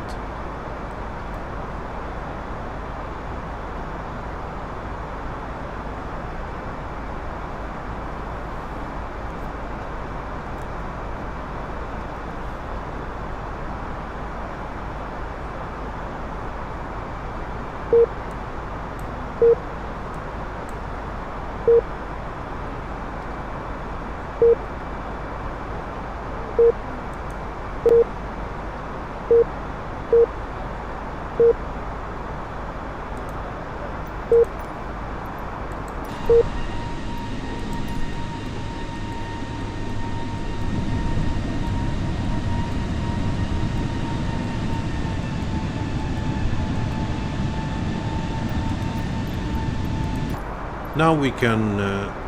Now we can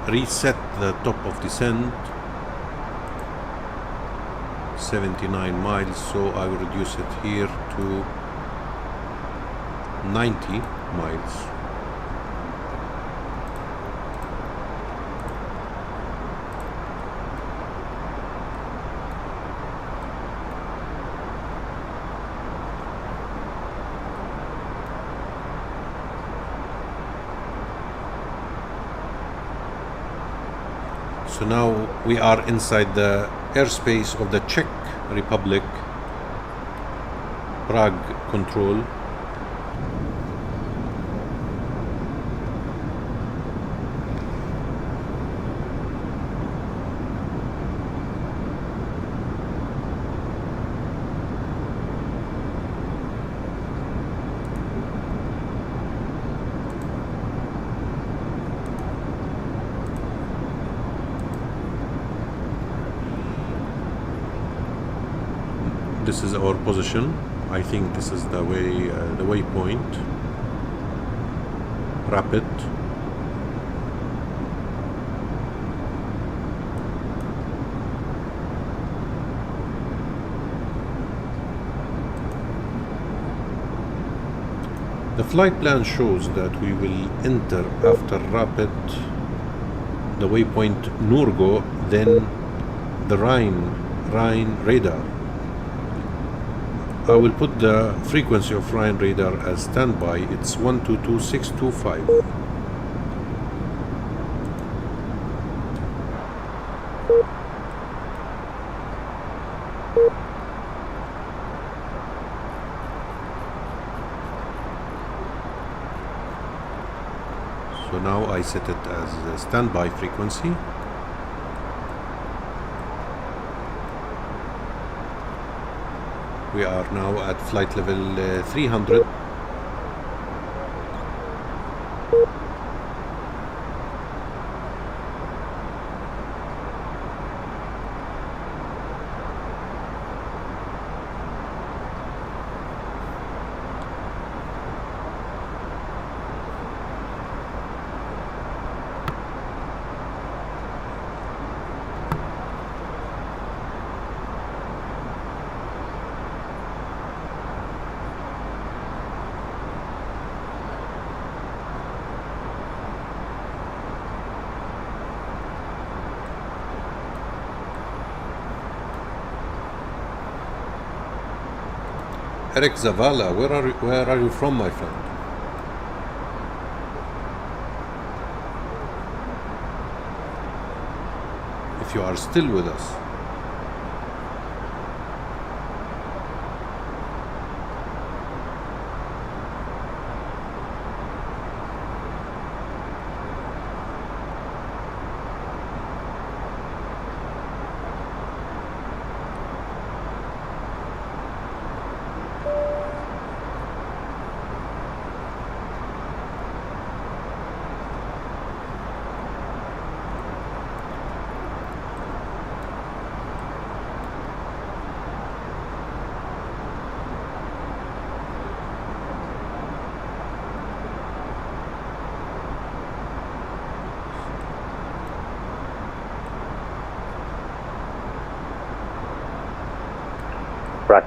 reset the top of descent, 79 miles, so I will reduce it here to 90 miles. So now we are inside the airspace of the Czech Republic, Prague control. This is our position. I think this is the waypoint. Rapid. flight plan shows that we will enter after rapid the waypoint Nurgo, then the Rhine radar. I will put the frequency of Rhine radar as standby. It's 122625. So now I set it as a standby frequency. We are now at flight level 300. Eric Zavala, where are you from, my friend? If you are still with us.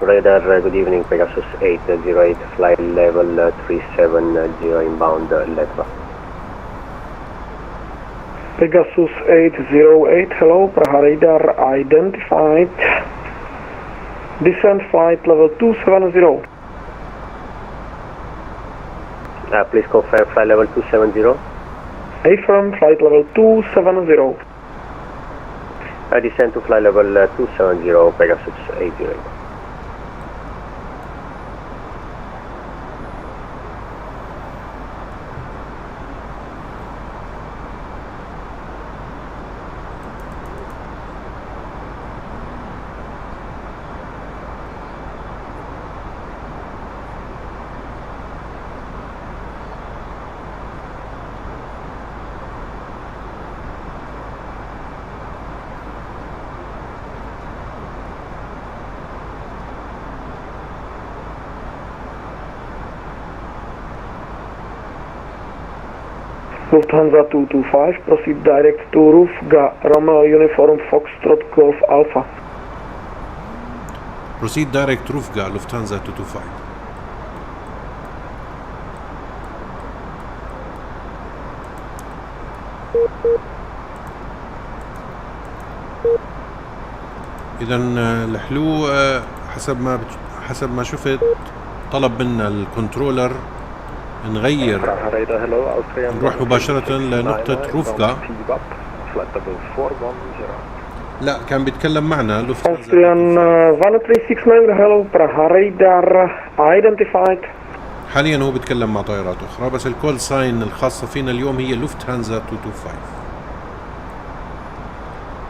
Radar, good evening, Pegasus 808, flight level 370 inbound Letva. Pegasus 808, hello, Praha radar identified. Descent flight level 270. Please confirm flight level 270. Affirm flight level 270. Descent to flight level 270, Pegasus 808. Lufthansa 225, proceed direct to Rufga, Romeo Uniform Foxtrot Golf Alpha. Proceed direct Rufga, Lufthansa 225. إذا الحلو حسب ما شفت طلب منا الكنترولر نغير نروح مباشرة لنقطة روفغا. لا كان بيتكلم معنا Austrian 1369 hello Praha radar identified. حاليا هو بيتكلم مع طائرات أخرى بس الكول ساين الخاصة فينا اليوم هي لوفتهانزا 225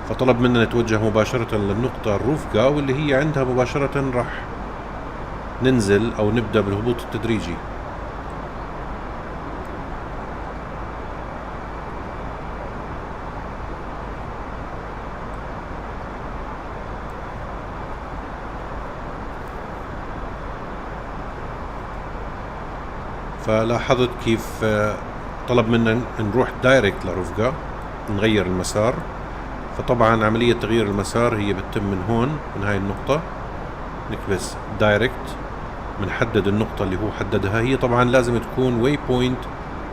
فطلب منا نتوجه مباشرة للنقطة الروفغا واللي هي عندها مباشرة راح ننزل أو نبدأ بالهبوط التدريجي. فلاحظت كيف طلب منا نروح دايركت لروفغا نغير المسار فطبعا عملية تغيير المسار هي بتتم من هون من هاي النقطة نكبس دايركت بنحدد النقطة اللي هو حددها. هي طبعا لازم تكون واي بوينت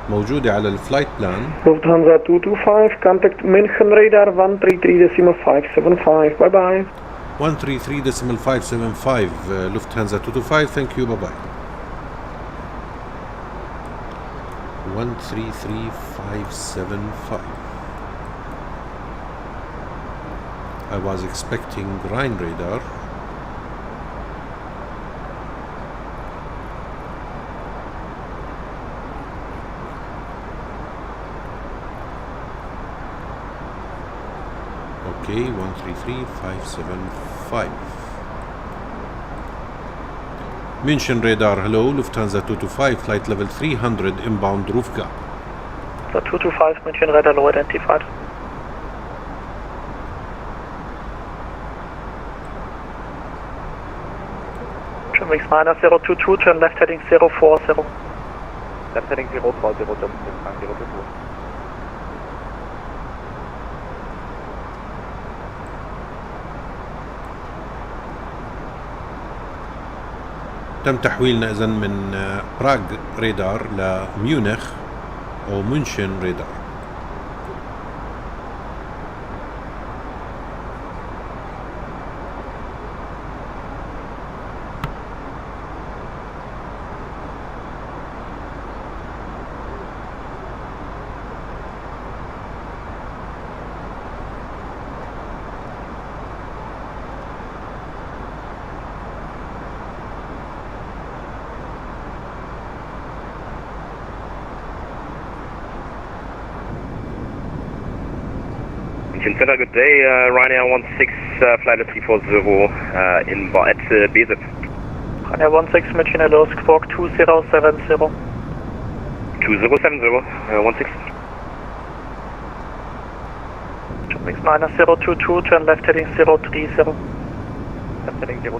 موجودة على الفلايت بلان. Lufthansa 225, contact München radar 133.575. Bye bye. 133.575 Lufthansa 225, thank you, bye bye. 133.575. I was expecting Rhine radar. Okay, 133.575. München radar, hello, Lufthansa 225, flight level 300, inbound roof gap. 225, München radar low identified. Trim Wings minus 022, turn left heading 040. Left heading 040, jump 022. تم تحويلنا إذن من براغ رادار لميونخ أو مونشن رادار. Center, good day. Ryanair 16, flight 340 at BZ. Ryanair 16, München hello, squawk 2070. 2070, 16. Trim Wings minus 022, turn left heading 030. Left heading 030,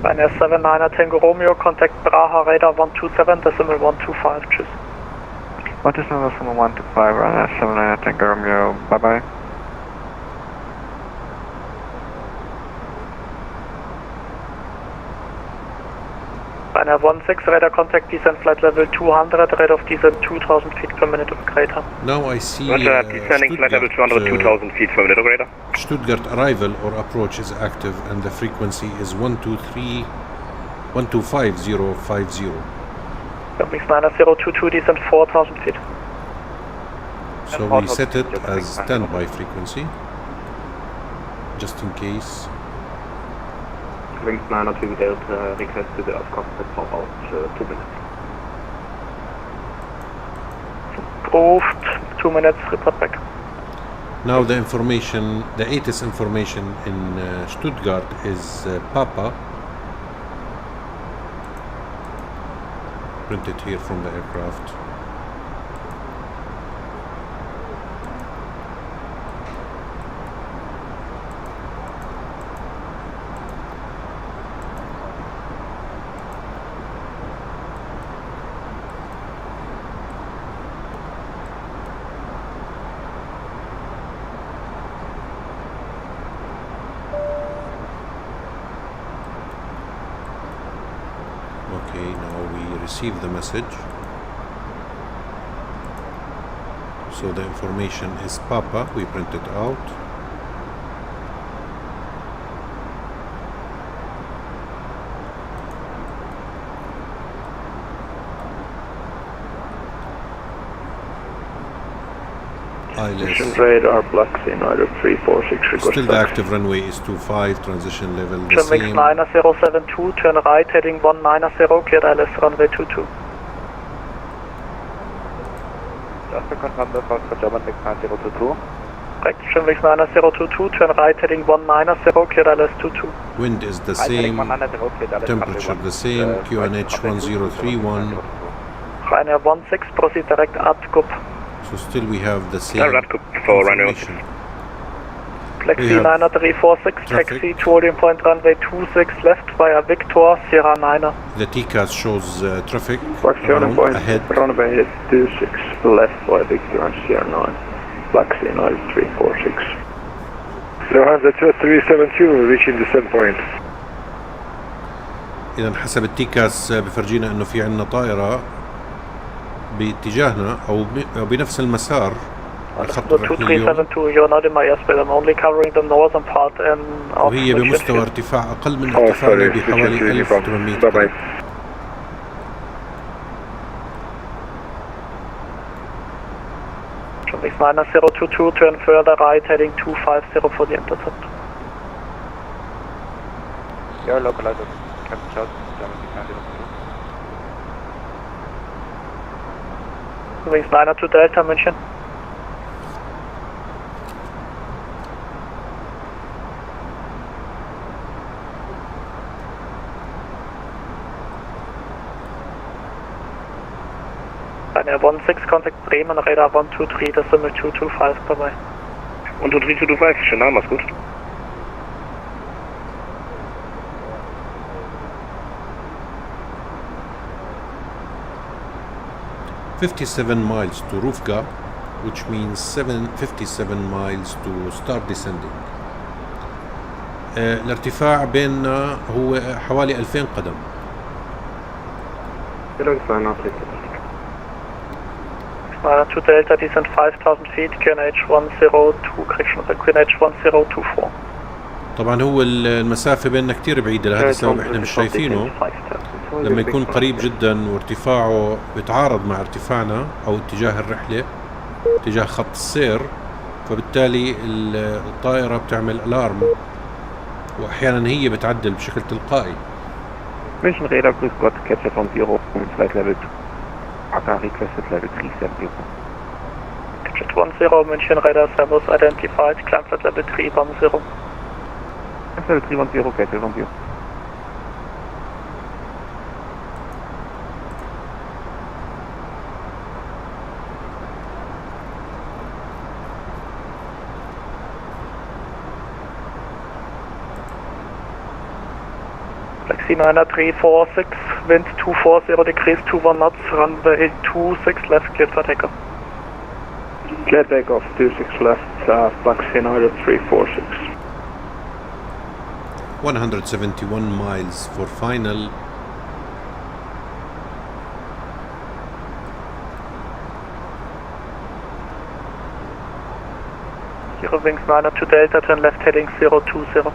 Ryanair 79er Tango Romeo, contact Braha radar 127.125, tschüss. 127.125, Ryanair 79 Tango Romeo, bye bye. Ryanair 16, radar contact descent flight level 200, rate of descent 2000 feet per minute of greater. Now I see descending flight level 200, 2000 feet per minute of greater. Stuttgart arrival or approach is active and the frequency is 125.050. Wings minus 022, descent 4000 feet. So we set it as standby frequency, just in case. Wings 9 Delta, request to the cockpit for about 2 minutes. Approved, 2 minutes, report back. Now the information, the ATIS information in Stuttgart is Papa. Printed here from the aircraft. Okay, now we receive the message. So the information is Papa, we print it out. ILS. Radar, Black Sea, United 346, Still the active runway is 25, transition level the Trim Wings same. 9072, turn right heading 190, cleared ILS runway 22. Just to confirm the first for German Wings 9022. Correct, Trim Wings 9022, turn right heading 190, cleared ILS 22. Wind is the same, temperature the same, QNH 1031. Ryanair 16, proceed direct ATGUP. So still we have the same information. Black Sea 9346, taxi to holding point runway 26 left via Victor, Sierra 9. The TCAS shows traffic ahead. Runway 26 left via Victor and Sierra 9. Black Sea 9346. Lufthansa 372 reaching descent point. إذا حسب التيكاس بفرجينا إنه في عنا طائرة باتجاهنا أو بنفس المسار. The 2372, you're not in my airspace, I'm only covering the northern part and وهي بمستوى ارتفاع أقل من ارتفاعنا بحوالي 1800 قدم. Traffic 9022, turn further right, heading 250 for the intercept. You're localized at Captain Charles, German 6902. Wings 902 Delta, München. Ryanair 16, contact Bremen, radar 123, decimal 225, bye-bye. 123, schönen Abend, mach's gut. "57 miles to Rufga, which means 57 miles to start descending." الارتفاع بيننا هو حوالي 2000 قدم. To Delta, descent 5000 feet, QNH 102, correction, QNH 1024. طبعا هو المسافة بيننا كتير بعيدة، لهذا السبب احنا مش شايفينه. لما يكون قريب جدا وارتفاعه بيتعارض مع ارتفاعنا او اتجاه الرحلة، اتجاه خط السير، فبالتالي الطائرة بتعمل الارم واحيانا هي بتعدل بشكل تلقائي. Mission radar, grüß Gott, Catcher von Zero, flight level 2. ACA requested level 370. Catcher 10, München radar, servos identified, climb flight level 3, bomb 0. Level 310, Catcher von Zero. Taxi 9346, wind 240 degrees, 21 knots, runway 26 left, cleared for takeoff. Clear takeoff, 26 left, Taxi 9346. 171 miles for final. Zero wings 902 Delta, turn left heading 020.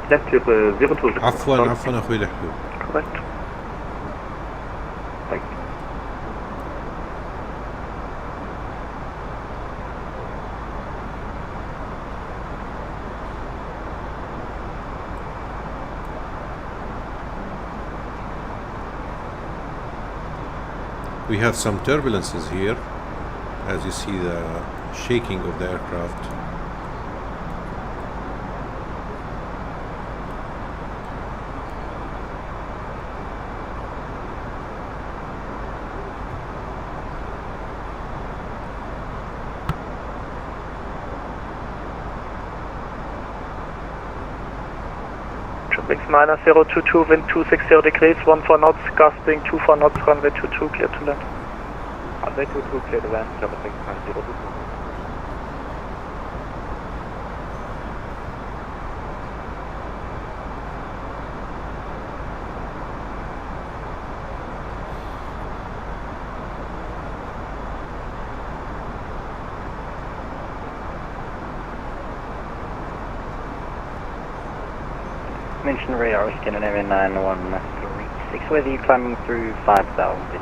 Left here 020. عفوا أخوي الحبيب. Correct. Thank you. We have some turbulences here, as you see the shaking of the aircraft. Wings 9022, wind 260 degrees, 14 knots, gusting 24 knots, runway 22, clear to land. Runway 22, clear to land, Java 690. Mention radar, Scandinavian 9136, whether you're climbing through 5000 feet.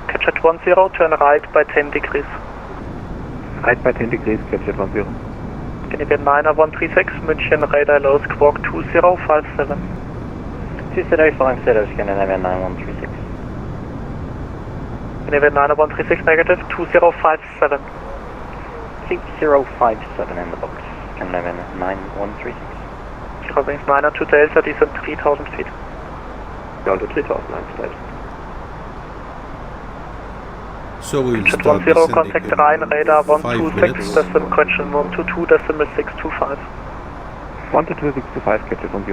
Catch at 10, turn right by 10 degrees. Right by 10 degrees, catch at 10. Scandinavian 9136, München radar low, squawk 2057. 2050, Scandinavian 9136. Scandinavian 9136, negative, 2057. 6057 in the box, Scandinavian 9136. Zero wings 902 Delta, descent 3000 feet. Down to 3000, I'm steady. So we will Catch start 10, descending contact in Rhine radar 5 126, minutes. decimal correction 122, decimal 625. 12265, catch at 10,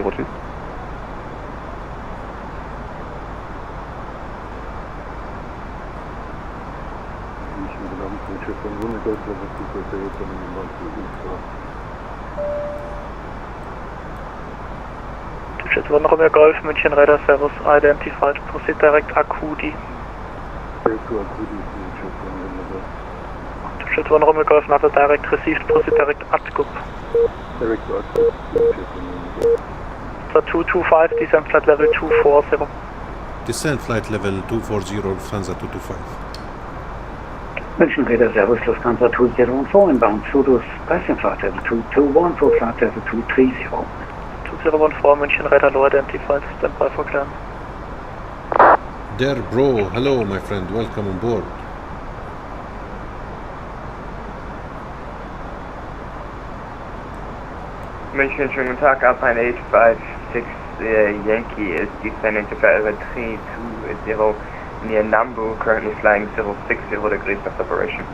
Touched 1 Romeo Golf, München Radar Service identified. Proceed direct Akudi. Touched 1 Romeo Golf, not a direct received. Proceed direct Atgup. So 225, descent flight level 240. Descent flight level 240, Lufthansa 225. München Radar Service, Lufthansa 2014, inbound Sudus, passing flight level 221 for flight level 230. 2014, München Radar low identified, standby for clearance. There, bro, hello my friend, welcome on board. München, schönen guten Tag, A318 Yankee is descending to flight level 320 near Nambu, currently flying 060 degrees of separation.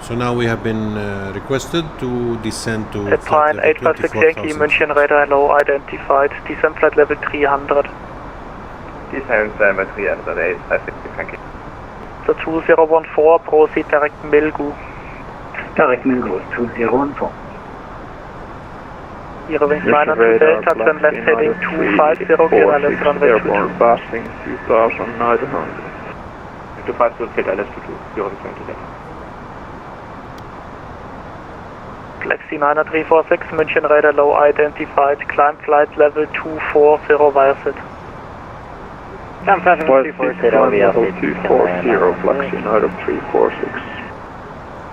So now we have been requested to descend to Alpine 856 Yankee, München Radar low identified, descent flight level 300. Descent level 300, 856, thank you. So 2014, proceed direct Milgu. Direct Milgu, 2014. Eurowings 902 Delta, turn left heading 250, clear LS runway 22. Passing 2,900. 250, clear LS 22, Eurowings 20 Delta. Flexi 90346, München Radar low identified, climb flight level 240 via SIT. Climb flight level 240 via SIT. 240, Flexi 90346.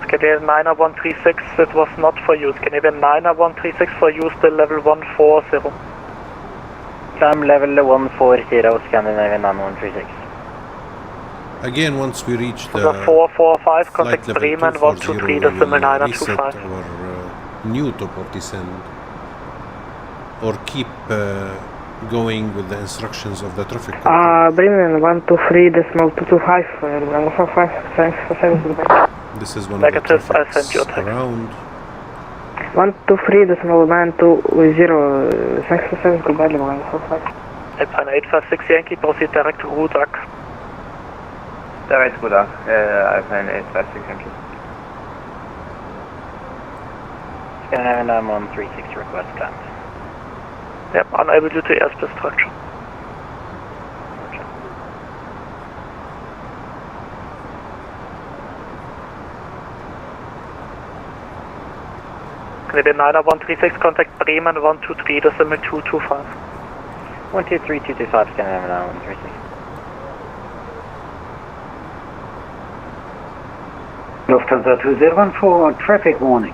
Scandinavian 90136, it was not for you. Scandinavian 90136 for you, still level 140. Climb level 140, Scandinavian 9136. Again, once we reach the 445, contact Bremen 123, decimal 925. Our new top of descent, or keep going with the instructions of the traffic control. Bremen 123, decimal 225, thanks for service, goodbye. This is one negative, of the I sent you a text. around. 123, decimal 920, thanks for service, goodbye, Level 145. Alpine 856 Yankee, proceed direct Rudak. Direct Rudak, Alpine 856 Yankee. Scandinavian 9136, request climb. Yep, unable due to airspace structure. Canadian 90136, contact Bremen 123, decimal 225. 123, 225, Scandinavian 9136. Lufthansa 2014, traffic warning.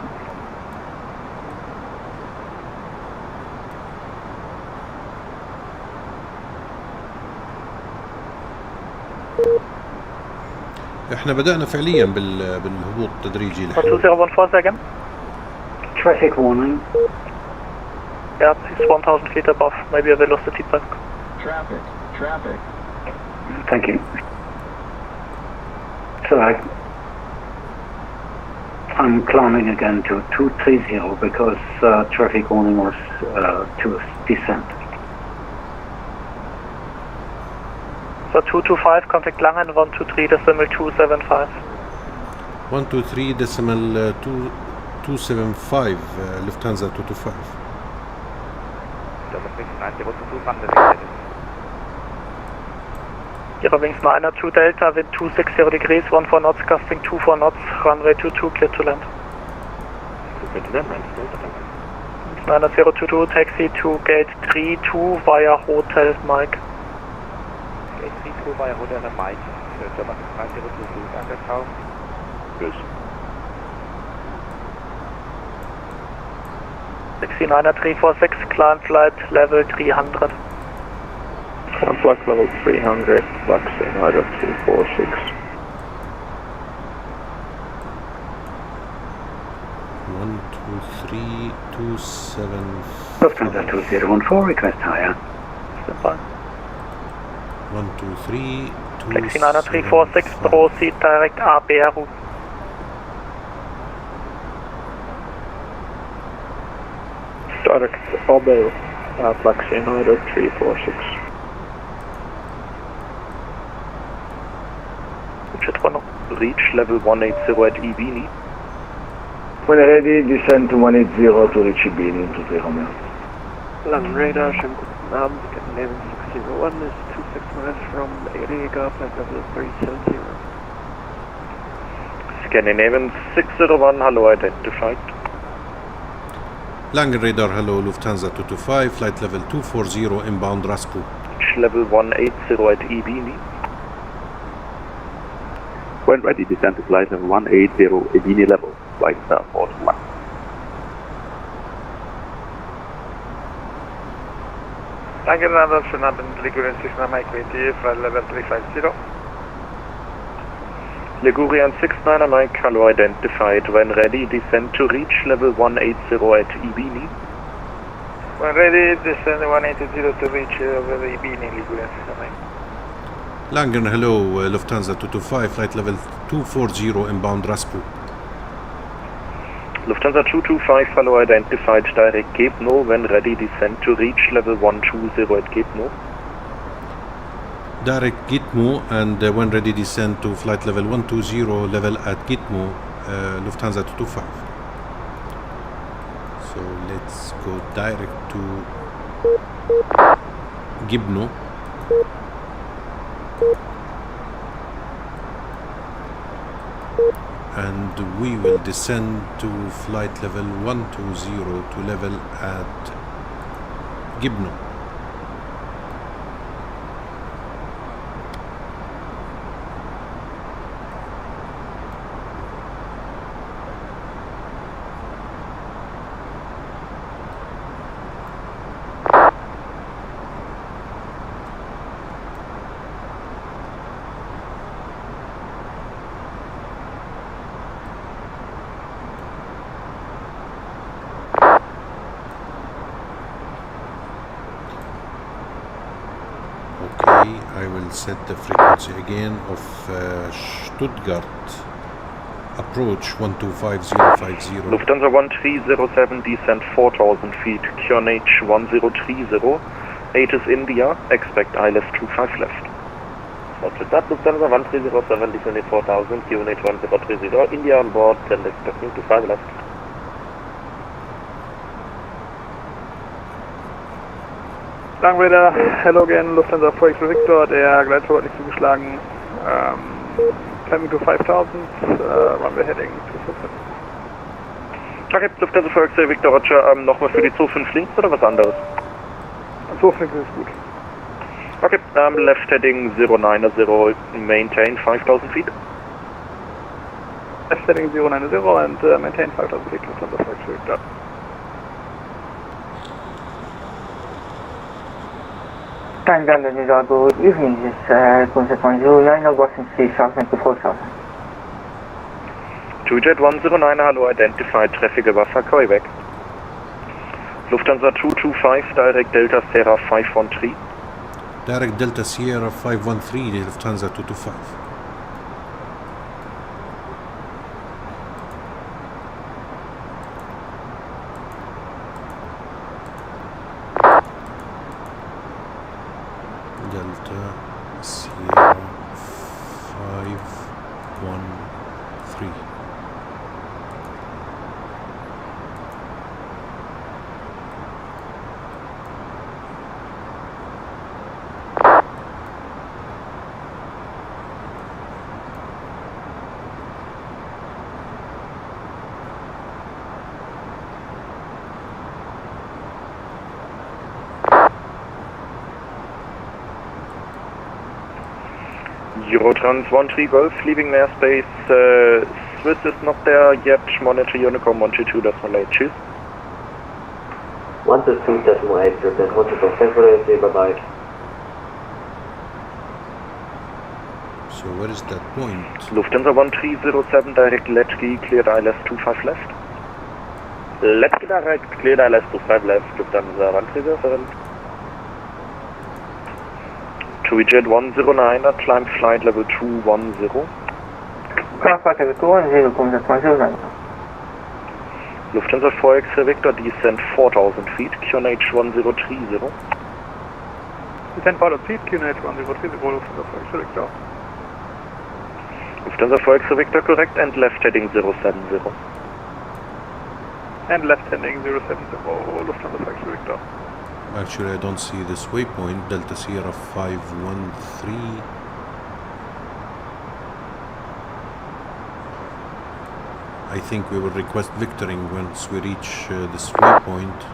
احنا بدأنا فعليا بالهبوط التدريجي. 2014 again. Traffic warning. Yeah, he's 1000 feet above, maybe a velocity bug. Traffic. Thank you. So I'm climbing again to 230 because traffic warning was to descent. So 225, contact Langen 123, decimal 275. 123 decimal 275, Lufthansa 225. Eurowings 902 Delta, wind 260 degrees, 14 knots, gusting 24 knots, runway 22, clear to land. 9022, taxi to gate 32 via Hotel Mike. Gate 32 via Hotel Mike. German 9022, undertow. Good. 69346, climb flight level 300. Climb flight level 300, Flexi 90246. 12327. Lufthansa 2014, request higher. Standby. 123 Flexi 90346, proceed direct ABRU. Direct Obel, Flexi 90346. Lufthansa reach level 180 at Ibini. When ready, descend to 180 to reach Ibini to 3 Romeo. London Radar, schönen guten Abend, Scandinavian 601 is 26 miles from Erega, flight level 370. Scandinavian 601, hello, identified. Langen Radar, hello, Lufthansa 225, flight level 240, inbound Raspu. Reach level 180 at Ibini. When ready, descend to flight level 180, Ibini level, flight 41. Langen Radar, schönen Abend, Ligurian 69 Mike WT, flight level 350. Ligurian 69 Mike, hello, identified. When ready, descend to reach level 180 at Ibini. When ready, descend 180 to reach over the Ibini, Ligurian 69 Mike. Langen, hello, Lufthansa 225, flight level 240, inbound Raspu. Lufthansa 225, hello, identified, direct Gebno. When ready, descend to reach level 120 at Gebno. Direct Gitmo, and when ready, descend to flight level 120, level at Gitmo, Lufthansa 225. So let's go direct to Gibno. And we will descend to flight level 120 to level at Gibno. I will set the frequency again of Stuttgart approach 125050. Lufthansa 1307, descent 4000 feet, QNH 1030, 8 is India, expect ILS 25 left. Roger that, Lufthansa 1307, descending 4000, QNH 1030, India on board, and expecting 25 left. Langradar, hello again, Lufthansa 4X Victor, der Gleitschirm hat nicht zugeschlagen. Climbing to 5000, runway heading 247. Okay, Lufthansa 4X Victor, Roger, nochmal für die 25 links oder was anderes? 25 ist gut. Okay, left heading 090, maintain 5000 feet. Left heading 090 and maintain 5000 feet, Lufthansa 4X Victor. Good evening, this is Consequence 09, Boston City, Southern to 4000. Two-Jet 109, hello, identified, traffic above Quebec. Lufthansa 225, direct Delta Sierra 513. Direct Delta Sierra 513, Lufthansa 225. Delta Sierra 513. Eurotrans 13 Golf, leaving airspace. Swiss is not there yet. Monitor Unicom 122.8. Choose. 122.8, return Hotel February, bye bye. So where is that point? Lufthansa 1307, direct Letki, cleared ILS 25 left. Let's direct, cleared ILS 25 left, Lufthansa 1307. Jet 109, climb flight level 210. Flight level 210, comes at 109. Lufthansa 4X Victor, descent 4000 feet, QNH 1030. Descent 4000 feet, QNH 1030, Lufthansa 4X Victor. Lufthansa 4 Victor correct and left heading 070. And left heading 070, Lufthansa 4 Victor. Actually, I don't see this waypoint. Delta Sierra 513. I think we will request victoring once we reach this waypoint.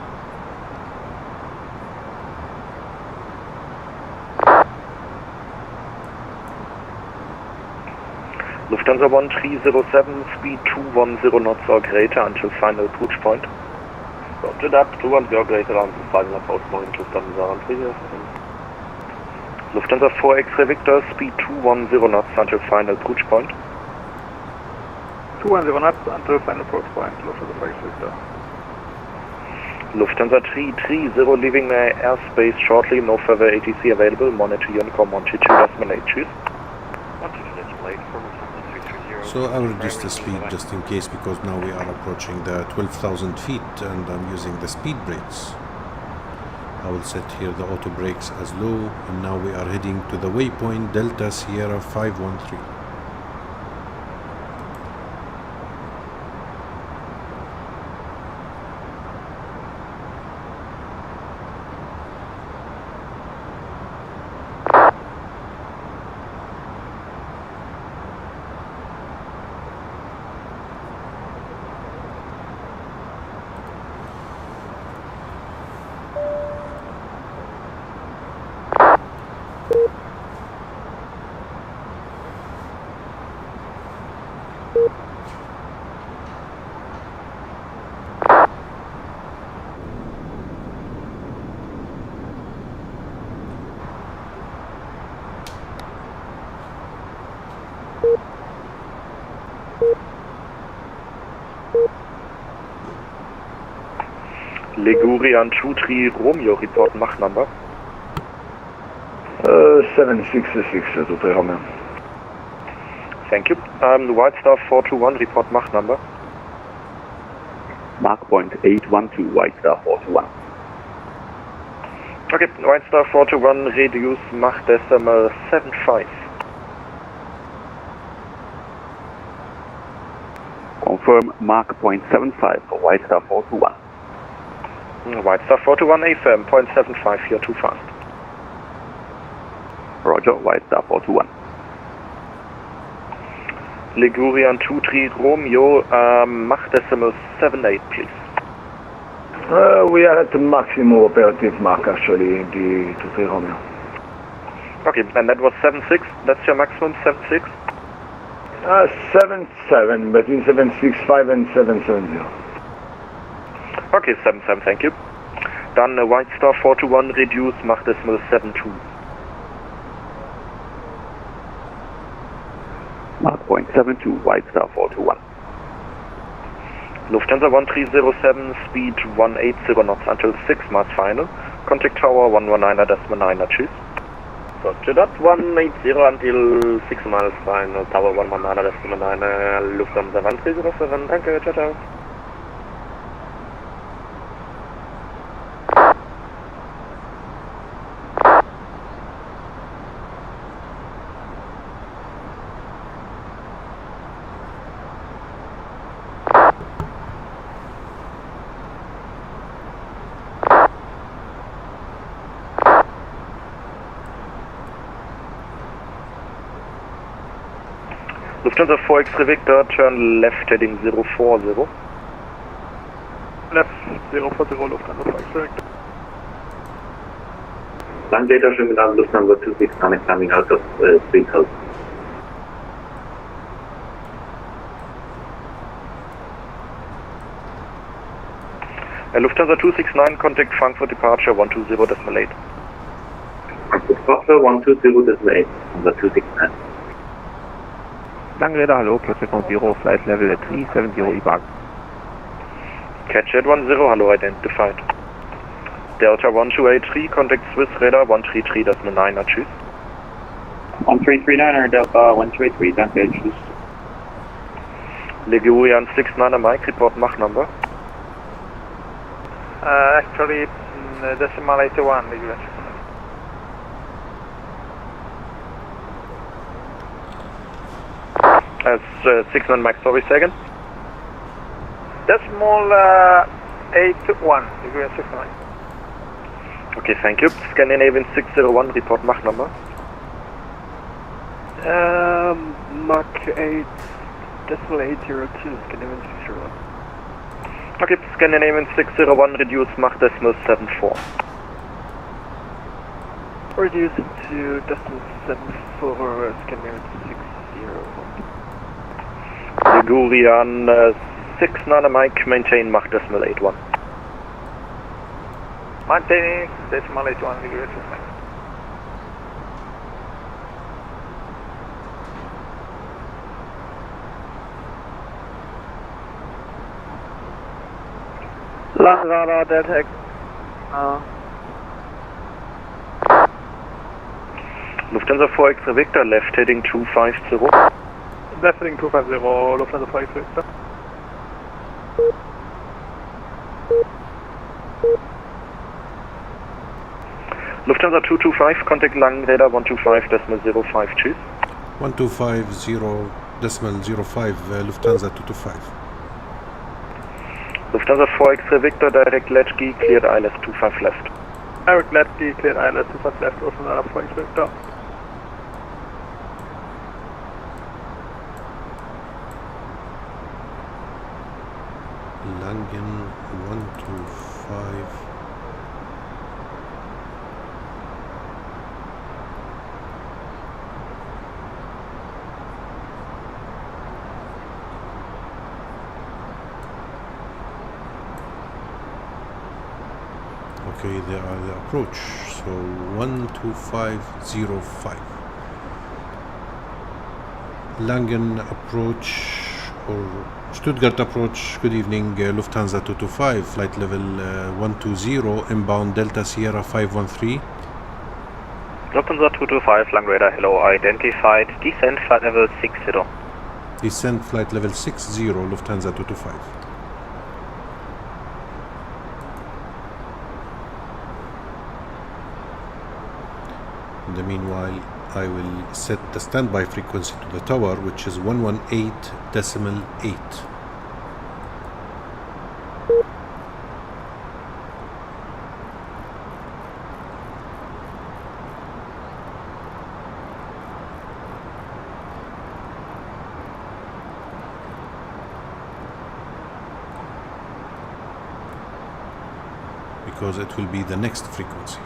Lufthansa 1307, speed 210 knots or greater until final approach point. Roger that, 210 greater until final approach point, Lufthansa 1307. Lufthansa 4 X-ray Victor, speed 210 knots until final approach point. 210 knots until final approach point, Lufthansa 4 Victor. Lufthansa 330 leaving airspace shortly, no further ATC available, monitor Unicom 122.8, choose. So I will reduce the speed just in case, because now we are approaching the 12,000 feet and I'm using the speed brakes. I will set here the auto brakes as low, and now we are heading to the waypoint Delta Sierra 513. Ligurian 23 Romeo, report Mach number. 766 to Romeo. Thank you. White Star 421, report Mach number. Mark point 812, White Star 421. Okay, White Star 421, reduce Mach decimal 75. Confirm Mark point 75 for White Star 421. White Star 421, AFM, 0.75, you're too fast. Roger, White Star 421. Ligurian 23 Romeo, Mach decimal 78, please. We are at the maximum operative Mach actually in the 23 Romeo. Okay, and that was 76, that's your maximum, 76? 77, between 765 and 770. Okay, 77, thank you. Dann White Star 421, reduce Mach decimal 72. Mark point 72, White Star 421. Lufthansa 1307, speed 180 knots until 6 miles final. Contact tower 119.9, choose. Roger that, 180 until 6 miles final, tower 119.9, Lufthansa 1307, danke, ciao, ciao. Lufthansa 4 X-ray Victor, turn left heading 040. Left 040, Lufthansa 4 X-ray Victor. Land data showing that Lufthansa 269 coming out of 3000. Lufthansa 269, contact Frankfurt departure 120.8. Frankfurt departure 120.8 on the 269. Langräder, hallo, Kürze 0, flight level at 370 EVAC. Catch at 10, hello, identified. Delta 1283, contact Swiss radar 133.9, choose. 1339 Delta 1283, danke, choose. Ligurian 69 Mike, report Mach number. Actually, decimal 81, Ligurian. 69 Mike, sorry, second. Decimal 81, degree 69. Okay, thank you. Scandinavian 601, report Mach number. Mach 8, decimal 802, Scandinavian 601. Okay, Scandinavian 601, reduce Mach decimal 74. Reduce to decimal 74, Scandinavian 601. Ligurian 69 Mike, maintain Mach decimal 81. Maintaining decimal 81 degree 69. Radar Delta X. Lufthansa 4X Victor, left heading 250. Left heading 250, Lufthansa 4X Victor. Lufthansa 225, contact Langenräder 125.05, tschüss. 125.0.05, Lufthansa 225. Lufthansa 4X Victor, direct Latchkey, cleared ILS 25 left. Direct Latchkey, cleared ILS 25 left, Lufthansa 4X Victor. Langen 125. Okay, they are the approach, so 12505. Langen approach or Stuttgart approach, good evening, Lufthansa 225, flight level 120, inbound Delta Sierra 513. Lufthansa 225, Langenräder, hello, identified, descent flight level 60. Descent flight level 60, Lufthansa 225. In the meanwhile, I will set the standby frequency to the tower, which is 118.8. Because it will be the next frequency.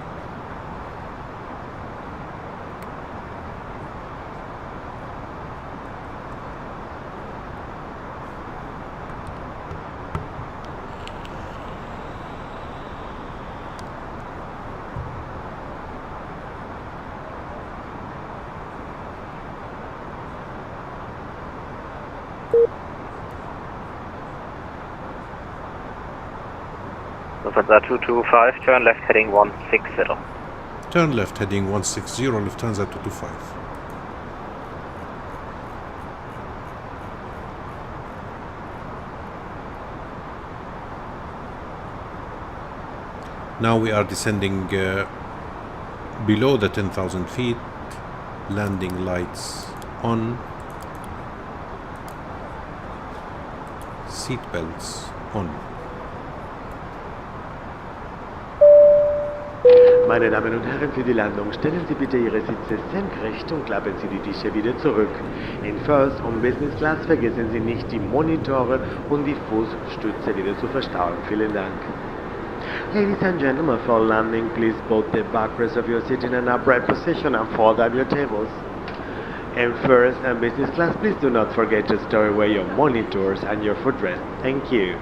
Lufthansa 225, turn left heading 160. Turn left heading 160, Lufthansa 225. Now we are descending below the 10,000 feet, landing lights on, seat belts on. Meine Damen und Herren, für die Landung stellen Sie bitte Ihre Sitze senkrecht und klappen Sie die Tische wieder zurück. In First und Business Class vergessen Sie nicht, die Monitore und die Fußstütze wieder zu verstauen. Vielen Dank. Ladies and gentlemen, for landing, please both the backrest of your seat in an upright position and fold up your tables. In First and Business Class, please do not forget to store away your monitors and your footrest. Thank you.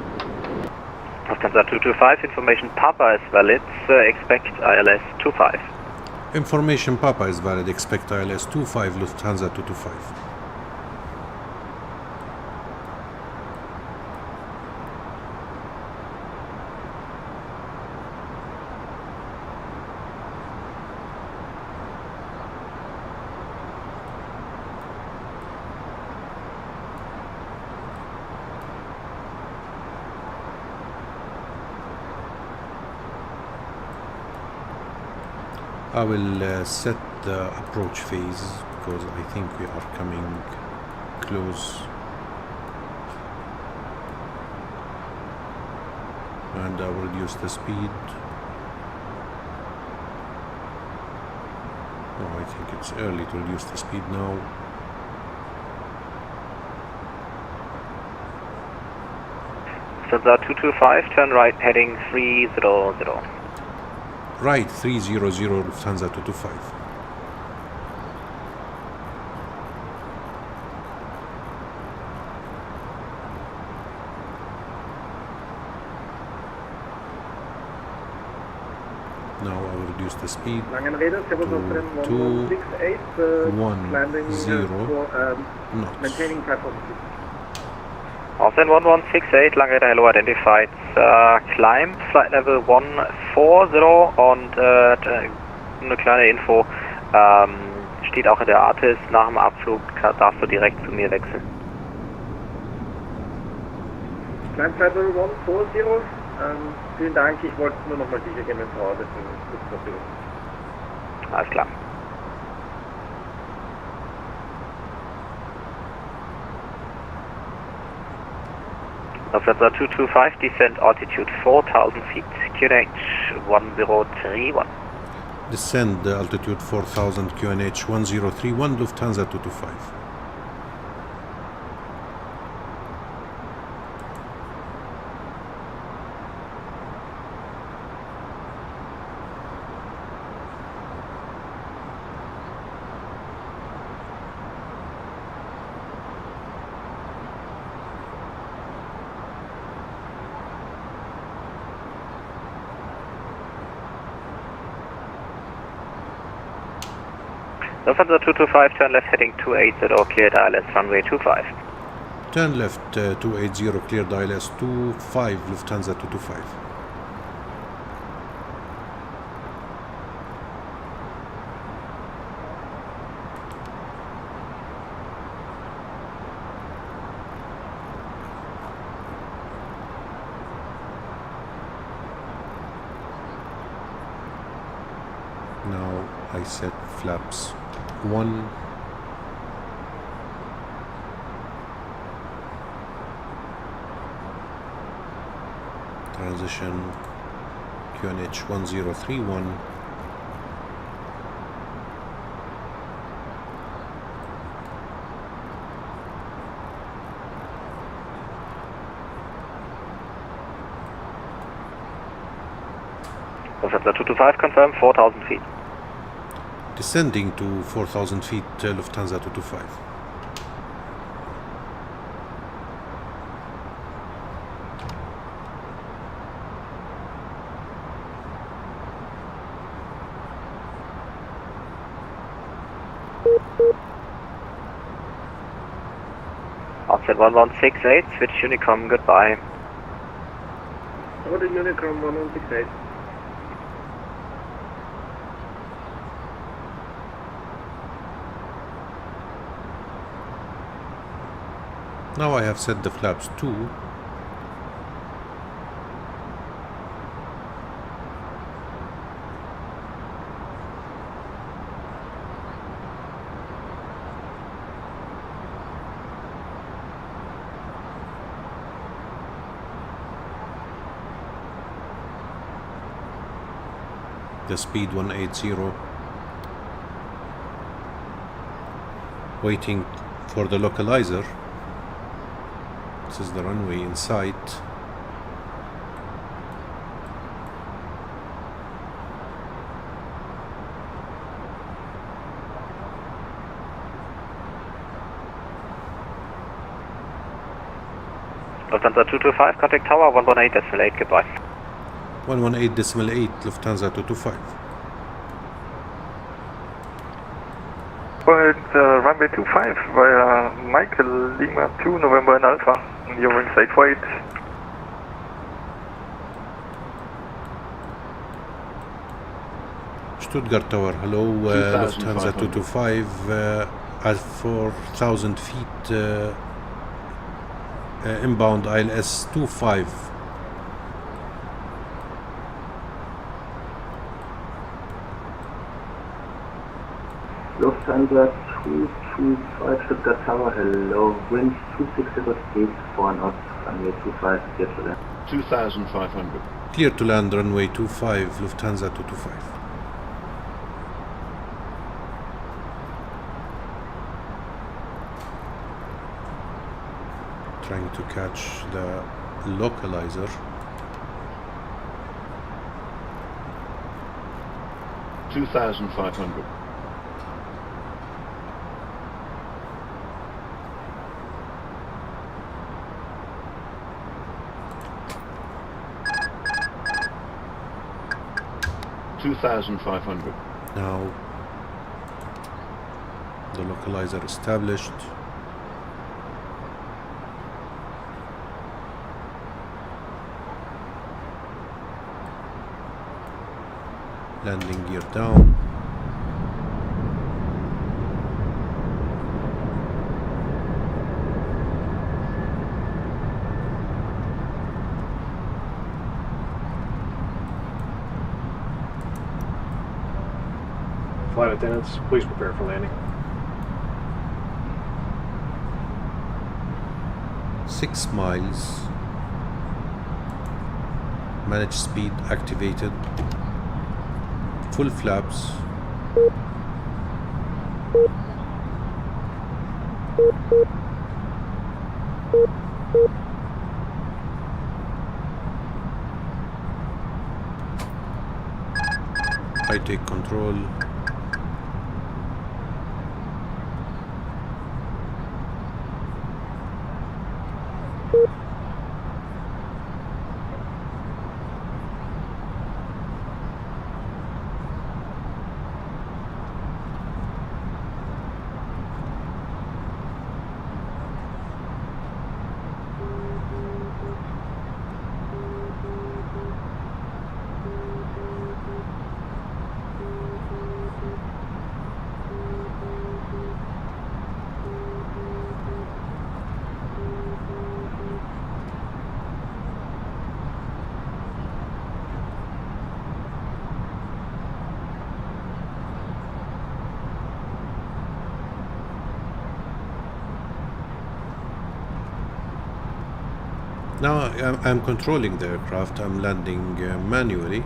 Lufthansa 225, information Papa is valid, expect ILS 25. Information Papa is valid, expect ILS 25, Lufthansa 225. I will set the approach phase because I think we are coming close. And I will reduce the speed. Oh, I think it's early to reduce the speed now. Stuttgart 225, turn right heading 300. Right, 300 Lufthansa 225. Now I will reduce the speed to 210 knots. Maintaining platform. Austin 1168, Langrede hello identified. Climb, flight level 140 und eine kleine Info, steht auch in der ATIS, nach dem Abflug darfst du direkt zu mir wechseln. Climb flight level 140, vielen Dank, ich wollte nur noch mal sicher gehen, wenn Frau das ist. Alles klar. Lufthansa 225, descent altitude 4,000 feet, QNH 1031. Descend altitude 4,000 QNH 1031 Lufthansa 225. Lufthansa 225, turn left heading 280, cleared ILS runway 25. Turn left 280, cleared ILS 25 Lufthansa 225. Now I set flaps 1, transition QNH 1031, Lufthansa 225, confirm 4,000 feet. descending to 4,000 feet Lufthansa 225. Offset 1168, switch Unicom, goodbye. Order Unicom 1168. Now I have set the flaps 2. The speed 180. Waiting for the localizer. This is the runway in sight. Lufthansa 225, contact tower 118.8, goodbye. 118.8 Lufthansa 225. Well, runway 25 via Michael Lima 2 November and Alpha. You're in site for 8. Stuttgart Tower, hello, Lufthansa 225 at 4,000 feet inbound ILS 25. Lufthansa 225. 25 Stuttgart Tower, hello, wind 260 speed, 4 knots, runway 25, clear to land. 2,500. Clear to land, runway 25, Lufthansa 225. Trying to catch the localizer. 2,500. Now the localizer established. Landing gear down. Flight attendants, please prepare for landing. 6 miles. Manage speed activated. Full flaps. I take control. Now I'm controlling the aircraft. I'm landing manually.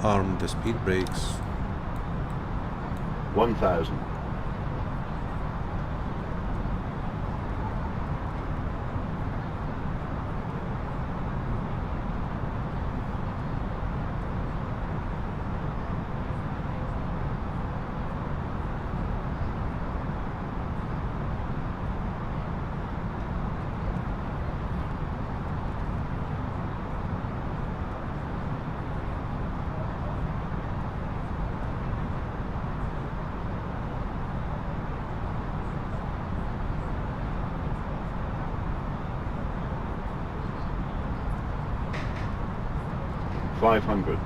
Arm the speed brakes. 1,000. $500.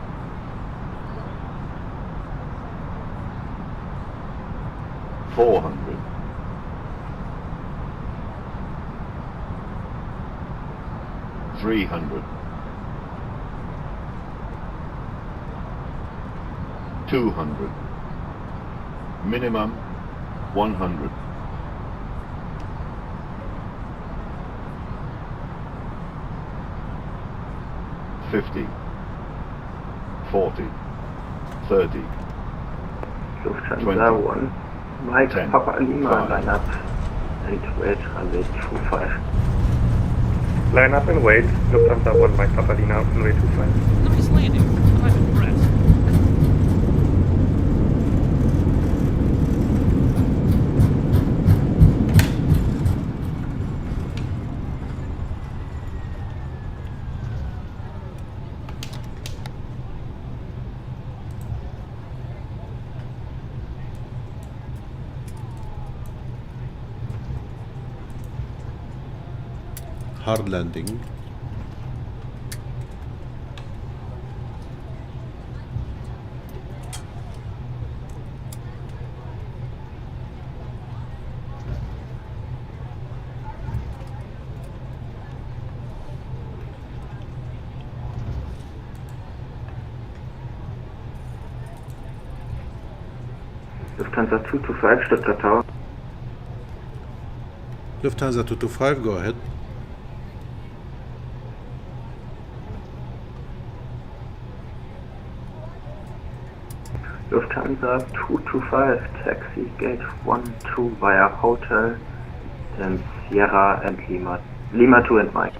400. 300. 200. Minimum 100. 50. 40, 30, Lufthansa 1, Mike 10, Papa Lima, 5. line up and wait, runway 25. Line up and wait. Lufthansa 1, Mike Papa Lima, runway 25. Nice landing. I'm impressed. Hard landing. Lufthansa 225, Stuttgart Tower. Lufthansa 225, go ahead. Lufthansa 225, taxi gate 12 via hotel, then Sierra and Lima. Lima 2 and Mike.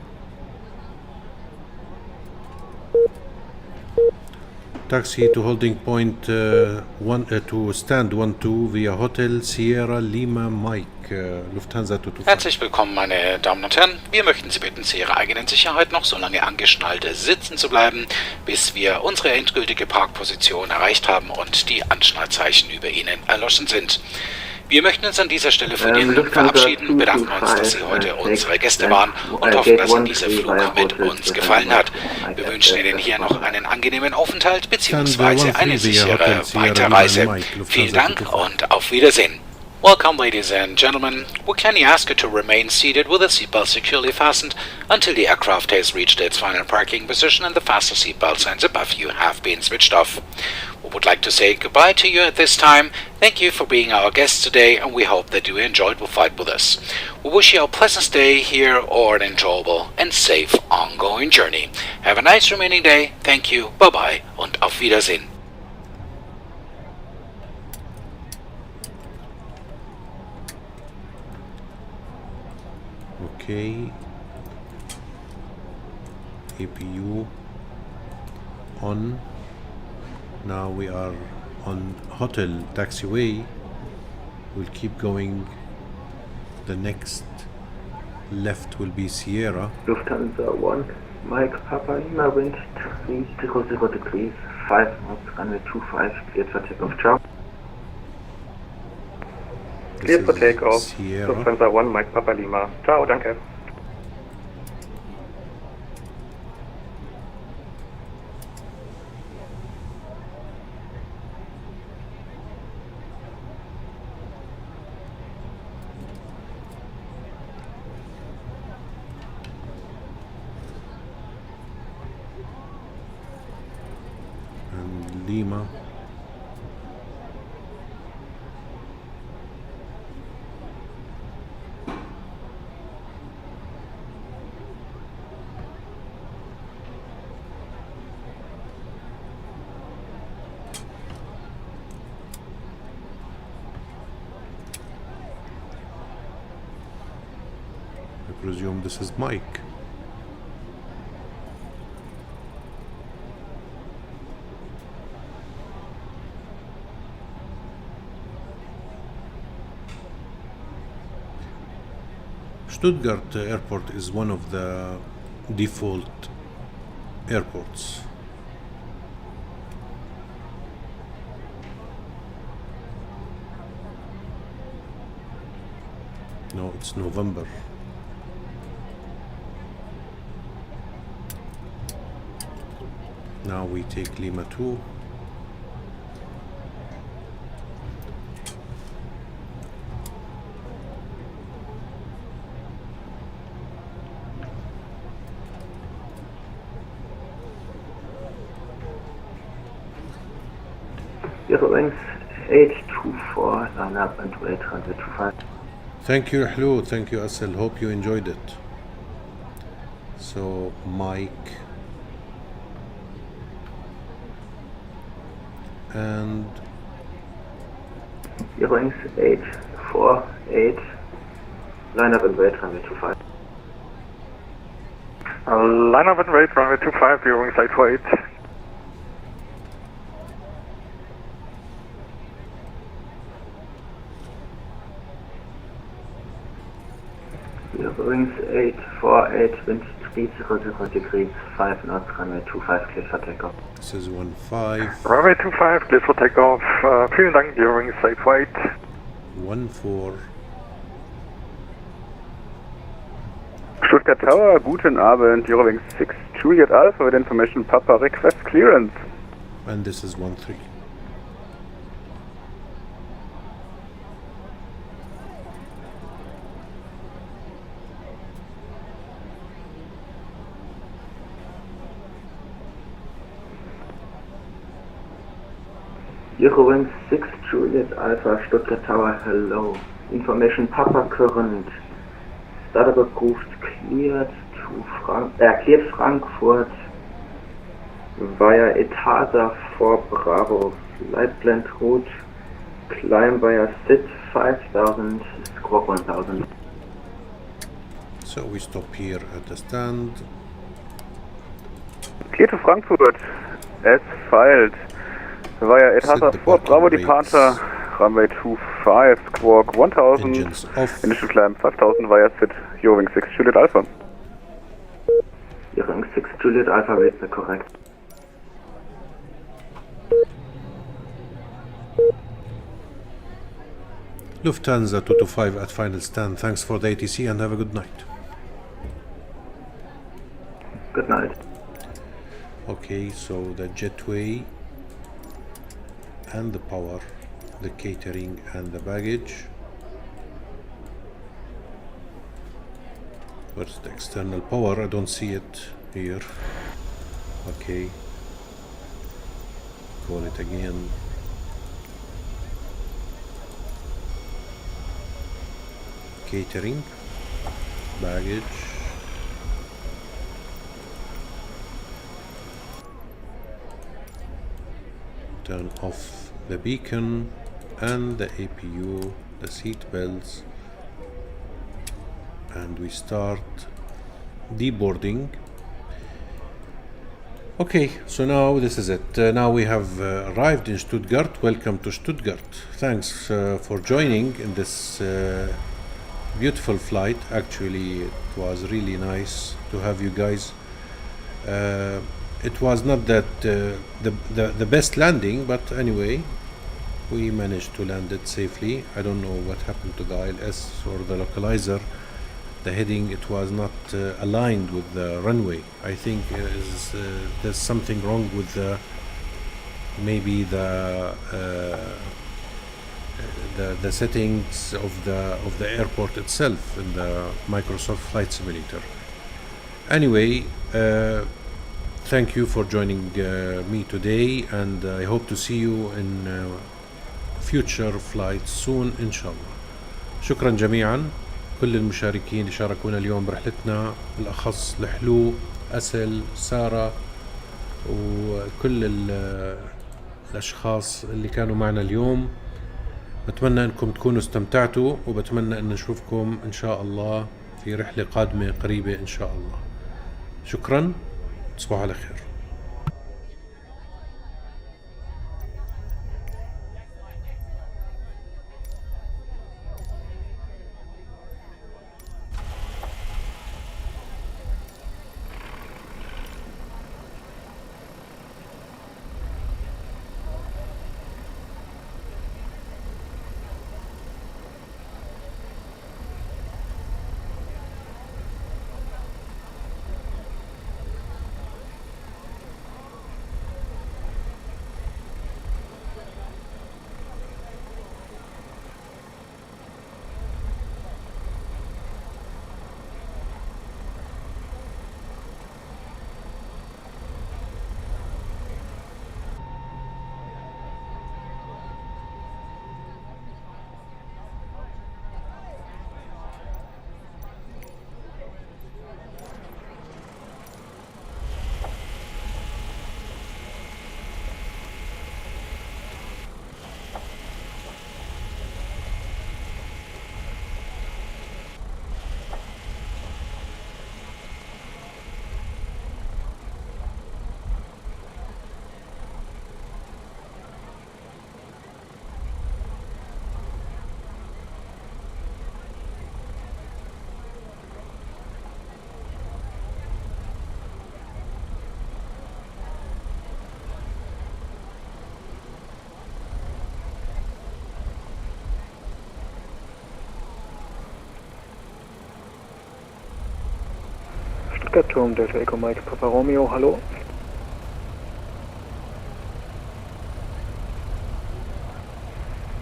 Taxi to holding point to stand 12 via Hotel Sierra Lima Mike, Lufthansa 225. Herzlich willkommen, meine Damen und Herren. Wir möchten Sie bitten, zu Ihrer eigenen Sicherheit noch so lange angeschnallt sitzen zu bleiben, bis wir unsere endgültige Parkposition erreicht haben und die Anschnallzeichen über Ihnen erloschen sind. Wir möchten uns an dieser Stelle von Ihnen verabschieden, bedanken uns, dass Sie heute unsere Gäste waren und hoffen, dass Ihnen dieser Flug mit uns gefallen hat. Wir wünschen Ihnen hier noch einen angenehmen Aufenthalt bzw. eine sichere Weiterreise. Vielen Dank und auf Wiedersehen. Welcome, ladies and gentlemen. We kindly ask you to remain seated with the seatbelt securely fastened until the aircraft has reached its final parking position and the fasten seatbelt signs above you have been switched off. We would like to say goodbye to you at this time. Thank you for being our guests today, and we hope that you enjoyed the flight with us. We wish you a pleasant stay here or an enjoyable and safe ongoing journey. Have a nice remaining day. Thank you. Bye-bye und auf Wiedersehen. Okay, APU on. Now we are on Hotel Taxiway. We'll keep going. The next left will be Sierra. Lufthansa 1, Mike Papa Lima, wind 300 degrees, 5 knots, runway 25, cleared for takeoff. Ciao. Cleared for takeoff. Sierra. Lufthansa 1, Mike Papa Lima. Ciao, danke. And Lima. I presume this is Mike. Stuttgart airport is one of the default airports. No, it's November. Now we take Lima 2. Wings 824, line up and wait runway 25. Thank you, Rahlu. Thank you, Asel. Hope you enjoyed it. So, Mike. And Wings 848, line up and wait runway 25. Line up and wait runway 25, Wings 848. Wings 848, wind 300 degrees, 5 knots, runway 25, cleared for takeoff. This is 15. Runway 25, cleared for takeoff. Vielen Dank, Wings 848. 14. Stuttgart Tower, guten Abend, Eurowings 6 Juliet Alpha with information Papa request clearance. And this is 13. Eurowings 6 Juliet Alpha, Stuttgart Tower, hello. Information Papa current. Startup approved, cleared cleared Frankfurt via ETASA for Bravo. Flight planned route, climb via SIT 5000, squawk 1000. So we stop here at the stand. Clear to Frankfurt, as filed. Via ETASA for Bravo departure, runway 25, squawk 1000, initial climb 5000 via SIT, Eurowings 6 Juliet Alpha. Eurowings 6 Juliet Alpha, wäre korrekt. Lufthansa 225 at final stand. Thanks for the ATC and have a good night. Good night. Okay, so the jetway and the power, the catering and the baggage. Where's the external power? I don't see it here. Okay. Call it again. Catering, baggage, turn off the beacon and the APU, the seat belts, and we start deboarding. Okay, so now this is it. Now we have arrived in Stuttgart. Welcome to Stuttgart. Thanks for joining in this beautiful flight. Actually, it was really nice to have you guys. It was not that the best landing, but anyway, we managed to land it safely. I don't know what happened to the ILS or the localizer. The heading, it was not aligned with the runway. I think there's something wrong with maybe the settings of the airport itself in the Microsoft Flight Simulator. Anyway, thank you for joining me today, and I hope to see you in future flights soon إن شاء الله. شكرا جميعا كل المشاركين اللي شاركونا اليوم برحلتنا، بالأخص الحلو، أسل، سارة، وكل الأشخاص اللي كانوا معنا اليوم. بتمنى أنكم تكونوا استمتعتوا، وبتمنى أن نشوفكم إن شاء الله في رحلة قادمة قريبة إن شاء الله. شكرا، تصبحوا على خير. Stuttgart-Turm, Delta Echo Mike Papa Romeo, hallo.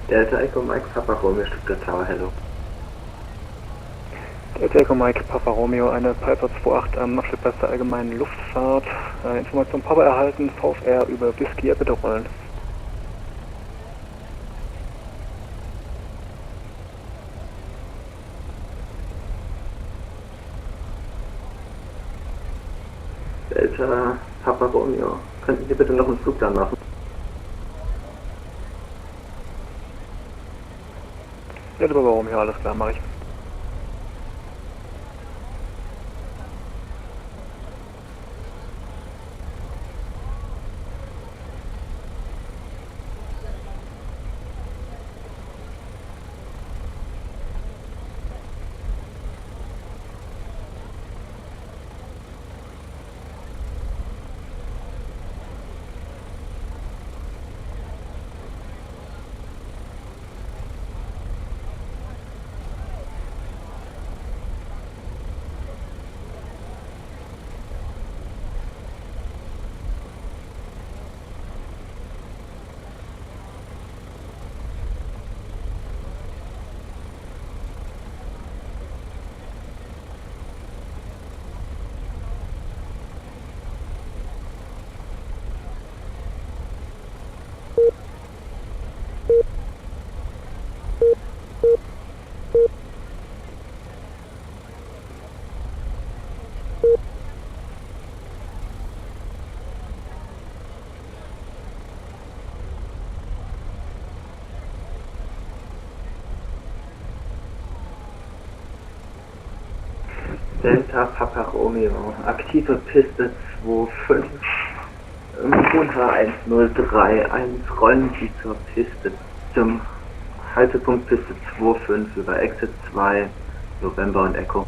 Delta Echo Mike Papa Romeo, Stuttgart Tower, hello. Delta Echo Mike Papa Romeo, eine Piper 28 am Abschnittplatz der allgemeinen Luftfahrt. Information Papa erhalten, VFR über Whisky, bitte rollen. Delta Papa Romeo. Könnten Sie bitte noch einen Flugplan machen? Delta Papa Romeo, alles klar, mache ich. Delta Papa Romeo, aktive Piste 25, UH1031, rollen Sie zur Piste, zum Haltepunkt Piste 25 über Exit 2, November und Echo.